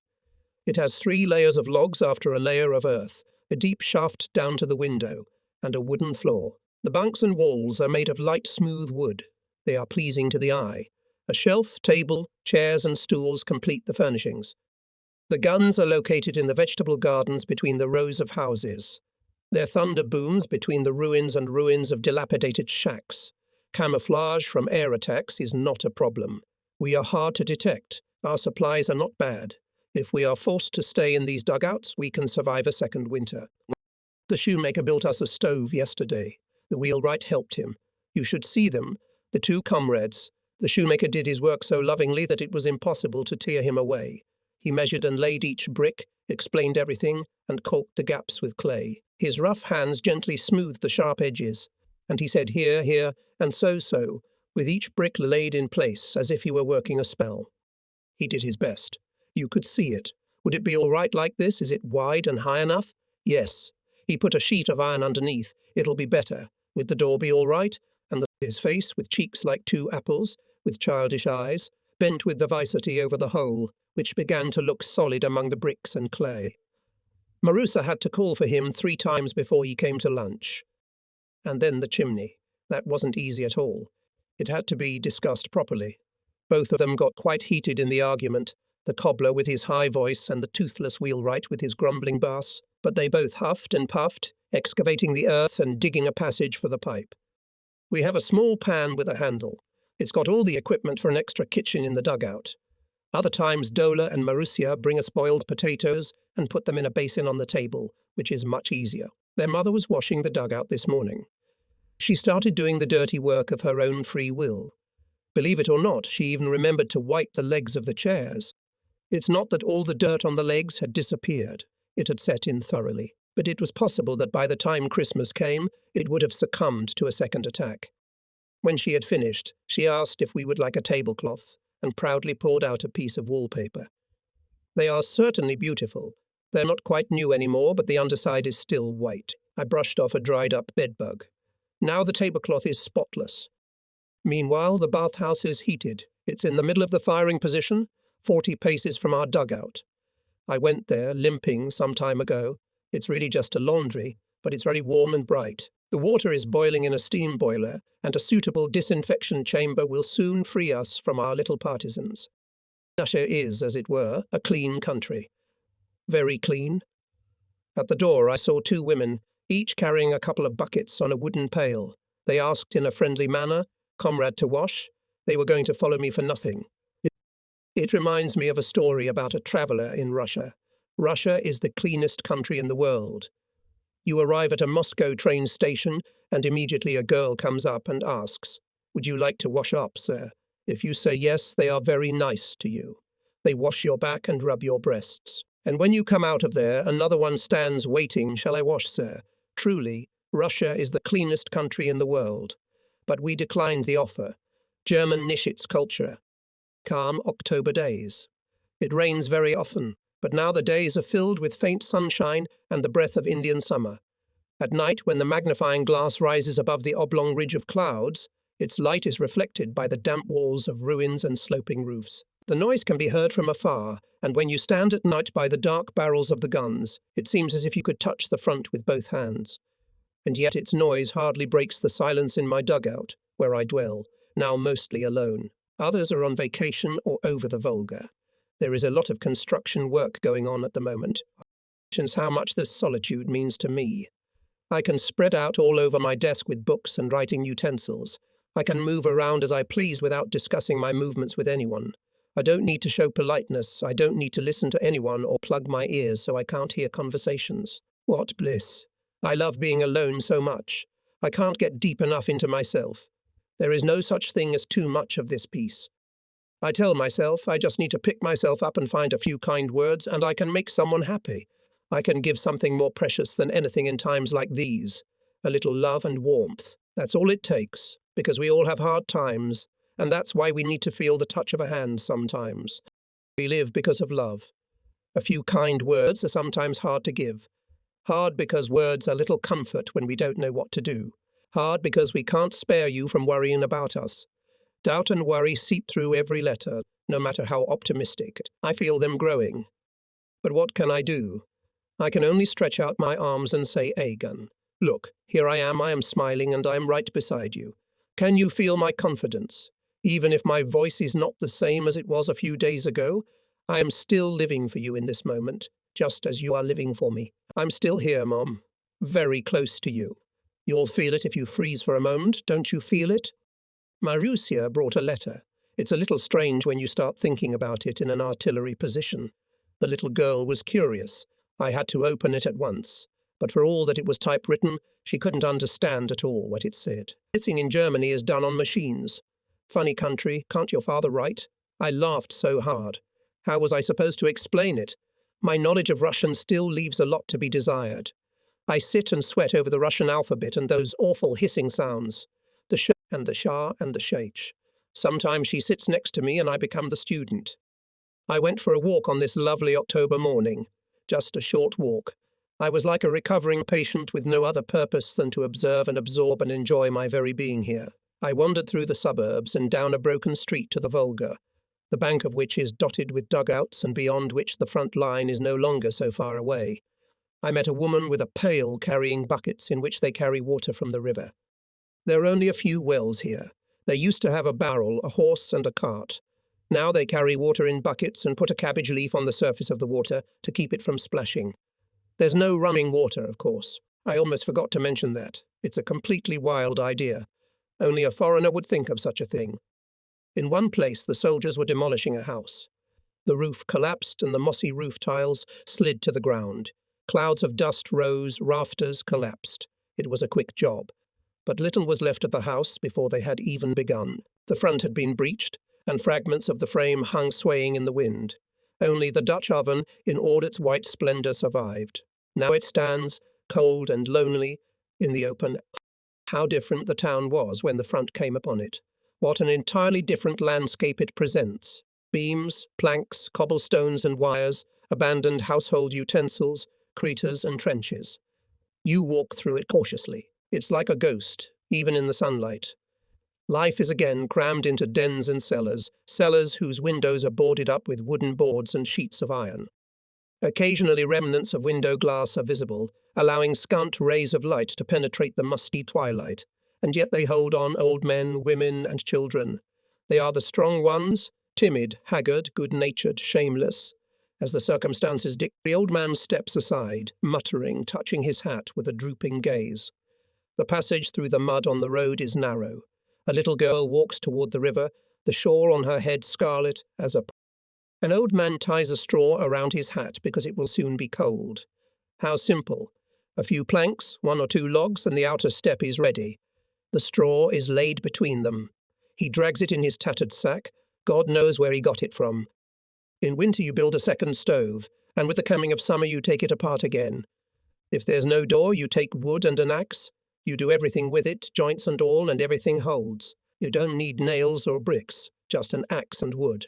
It has 3 layers of logs after a layer of earth, a deep shaft down to the window, and a wooden floor. The bunks and walls are made of light, smooth wood. They are pleasing to the eye. A shelf, table, chairs and stools complete the furnishings. The guns are located in the vegetable gardens between the rows of houses. Their thunder booms between the ruins and ruins of dilapidated shacks. Camouflage from air attacks is not a problem. We are hard to detect. Our supplies are not bad. If we are forced to stay in these dugouts, we can survive a second winter. The shoemaker built us a stove yesterday. The wheelwright helped him. You should see them, the 2 comrades. The shoemaker did his work so lovingly that it was impossible to tear him away. He measured and laid each brick, explained everything, and caulked the gaps with clay. His rough hands gently smoothed the sharp edges, and he said here, here, and so, with each brick laid in place as if he were working a spell. He did his best. You could see it. Would it be all right like this? Is it wide and high enough? Yes. He put a sheet of iron underneath. It'll be better. Would the door be all right? And his face, with cheeks like 2 apples, with childish eyes, bent with vivacity over the hole, which began to look solid among the bricks and clay. Marusa had to call for him 3 times before he came to lunch. And then the chimney. That wasn't easy at all. It had to be discussed properly. Both of them got quite heated in the argument, the cobbler with his high voice and the toothless wheelwright with his grumbling bass, but they both huffed and puffed, excavating the earth and digging a passage for the pipe. We have a small pan with a handle. It's got all the equipment for an extra kitchen in the dugout. Other times Dola and Marussia bring us boiled potatoes and put them in a basin on the table, which is much easier. Their mother was washing the dugout this morning. She started doing the dirty work of her own free will. Believe it or not, she even remembered to wipe the legs of the chairs. It's not that all the dirt on the legs had disappeared. It had set in thoroughly, but it was possible that by the time Christmas came, it would have succumbed to a second attack. When she had finished, she asked if we would like a tablecloth, and proudly pulled out a piece of wallpaper. They are certainly beautiful. They're not quite new anymore, but the underside is still white. I brushed off a dried-up bedbug. Now the tablecloth is spotless. Meanwhile, the bathhouse is heated. It's in the middle of the firing position, 40 paces from our dugout. I went there, limping, some time ago. It's really just a laundry, but it's very warm and bright. The water is boiling in a steam boiler, and a suitable disinfection chamber will soon free us from our little partisans. Russia is, as it were, a clean country. Very clean. At the door I saw 2 women, each carrying a couple of buckets on a wooden pail. They asked in a friendly manner, "Comrade, to wash?" They were going to follow me for nothing. It reminds me of a story about a traveller in Russia. Russia is the cleanest country in the world. You arrive at a Moscow train station, and immediately a girl comes up and asks, "Would you like to wash up, sir?" If you say yes, they are very nice to you. They wash your back and rub your breasts. And when you come out of there, another one stands waiting, "Shall I wash, sir?" Truly, Russia is the cleanest country in the world. But we declined the offer. German Nischitz culture. Calm October days. It rains very often, but now the days are filled with faint sunshine and the breath of Indian summer. At night, when the magnifying glass rises above the oblong ridge of clouds, its light is reflected by the damp walls of ruins and sloping roofs. The noise can be heard from afar, and when you stand at night by the dark barrels of the guns, it seems as if you could touch the front with both hands. And yet its noise hardly breaks the silence in my dugout, where I dwell, now mostly alone. Others are on vacation or over the Volga. There is a lot of construction work going on at the moment. Since how much this solitude means to me. I can spread out all over my desk with books and writing utensils. I can move around as I please without discussing my movements with anyone. I don't need to show politeness. I don't need to listen to anyone or plug my ears so I can't hear conversations. What bliss! I love being alone so much. I can't get deep enough into myself. There is no such thing as too much of this peace. I tell myself I just need to pick myself up and find a few kind words, and I can make someone happy. I can give something more precious than anything in times like these. A little love and warmth. That's all it takes, because we all have hard times, and that's why we need to feel the touch of a hand sometimes. We live because of love. A few kind words are sometimes hard to give. Hard because words are little comfort when we don't know what to do. Hard because we can't spare you from worrying about us. Doubt and worry seep through every letter, no matter how optimistic. I feel them growing. But what can I do? I can only stretch out my arms and say, "Aegon, look, here I am smiling and I am right beside you. Can you feel my confidence? Even if my voice is not the same as it was a few days ago, I am still living for you in this moment, just as you are living for me. I'm still here, Mom, very close to you. You'll feel it if you freeze for a moment, don't you feel it?" Marussia brought a letter. It's a little strange when you start thinking about it in an artillery position. The little girl was curious. I had to open it at once. But for all that it was typewritten, she couldn't understand at all what it said. Everything in Germany is done on machines. Funny country, can't your father write? I laughed so hard. How was I supposed to explain it? My knowledge of Russian still leaves a lot to be desired. I sit and sweat over the Russian alphabet and those awful hissing sounds. The sh and the sha and the shh. Sometimes she sits next to me and I become the student. I went for a walk on this lovely October morning. Just a short walk. I was like a recovering patient with no other purpose than to observe and absorb and enjoy my very being here. I wandered through the suburbs and down a broken street to the Volga, the bank of which is dotted with dugouts and beyond which the front line is no longer so far away. I met a woman with a pail carrying buckets in which they carry water from the river. There are only a few wells here. They used to have a barrel, a horse and a cart. Now they carry water in buckets and put a cabbage leaf on the surface of the water to keep it from splashing. There's no running water, of course. I almost forgot to mention that. It's a completely wild idea. Only a foreigner would think of such a thing. In one place, the soldiers were demolishing a house. The roof collapsed and the mossy roof tiles slid to the ground. Clouds of dust rose, rafters collapsed. It was a quick job. But little was left of the house before they had even begun. The front had been breached, and fragments of the frame hung swaying in the wind. Only the Dutch oven, in all its white splendour, survived. Now it stands, cold and lonely, in the open. How different the town was when the front came upon it. What an entirely different landscape it presents. Beams, planks, cobblestones and wires, abandoned household utensils, craters and trenches. You walk through it cautiously. It's like a ghost, even in the sunlight. Life is again crammed into dens and cellars, cellars whose windows are boarded up with wooden boards and sheets of iron. Occasionally remnants of window glass are visible, allowing scant rays of light to penetrate the musty twilight, and yet they hold on, old men, women, and children. They are the strong ones, timid, haggard, good-natured, shameless. As the circumstances dictate, the old man steps aside, muttering, touching his hat with a drooping gaze. The passage through the mud on the road is narrow. A little girl walks toward the river, the shawl on her head scarlet as a... An old man ties a straw around his hat because it will soon be cold. How simple. A few planks, 1 or 2 logs, and the outer step is ready. The straw is laid between them. He drags it in his tattered sack. God knows where he got it from. In winter you build a second stove, and with the coming of summer you take it apart again. If there's no door, you take wood and an axe. You do everything with it, joints and all, and everything holds. You don't need nails or bricks, just an axe and wood.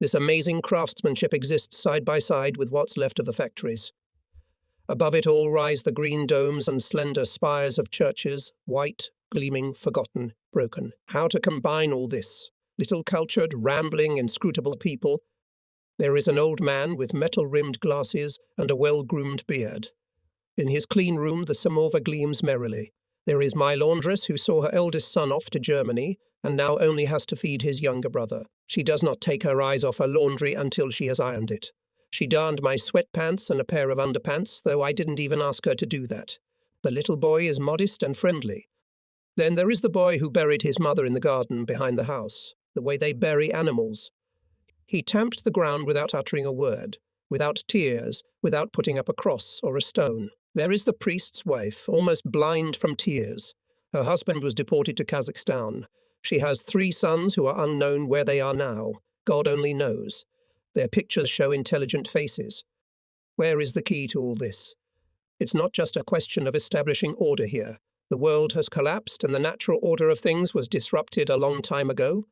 This amazing craftsmanship exists side by side with what's left of the factories. Above it all rise the green domes and slender spires of churches, white, gleaming, forgotten, broken. How to combine all this? Little cultured, rambling, inscrutable people. There is an old man with metal-rimmed glasses and a well-groomed beard. In his clean room the samovar gleams merrily. There is my laundress who saw her eldest son off to Germany and now only has to feed his younger brother. She does not take her eyes off her laundry until she has ironed it. She darned my sweatpants and a pair of underpants, though I didn't even ask her to do that. The little boy is modest and friendly. Then there is the boy who buried his mother in the garden behind the house, the way they bury animals. He tamped the ground without uttering a word, without tears, without putting up a cross or a stone. There is the priest's wife, almost blind from tears. Her husband was deported to Kazakhstan. She has 3 sons who are unknown where they are now. God only knows. Their pictures show intelligent faces. Where is the key to all this? It's not just a question of establishing order here. The world has collapsed and the natural order of things was disrupted a long time ago.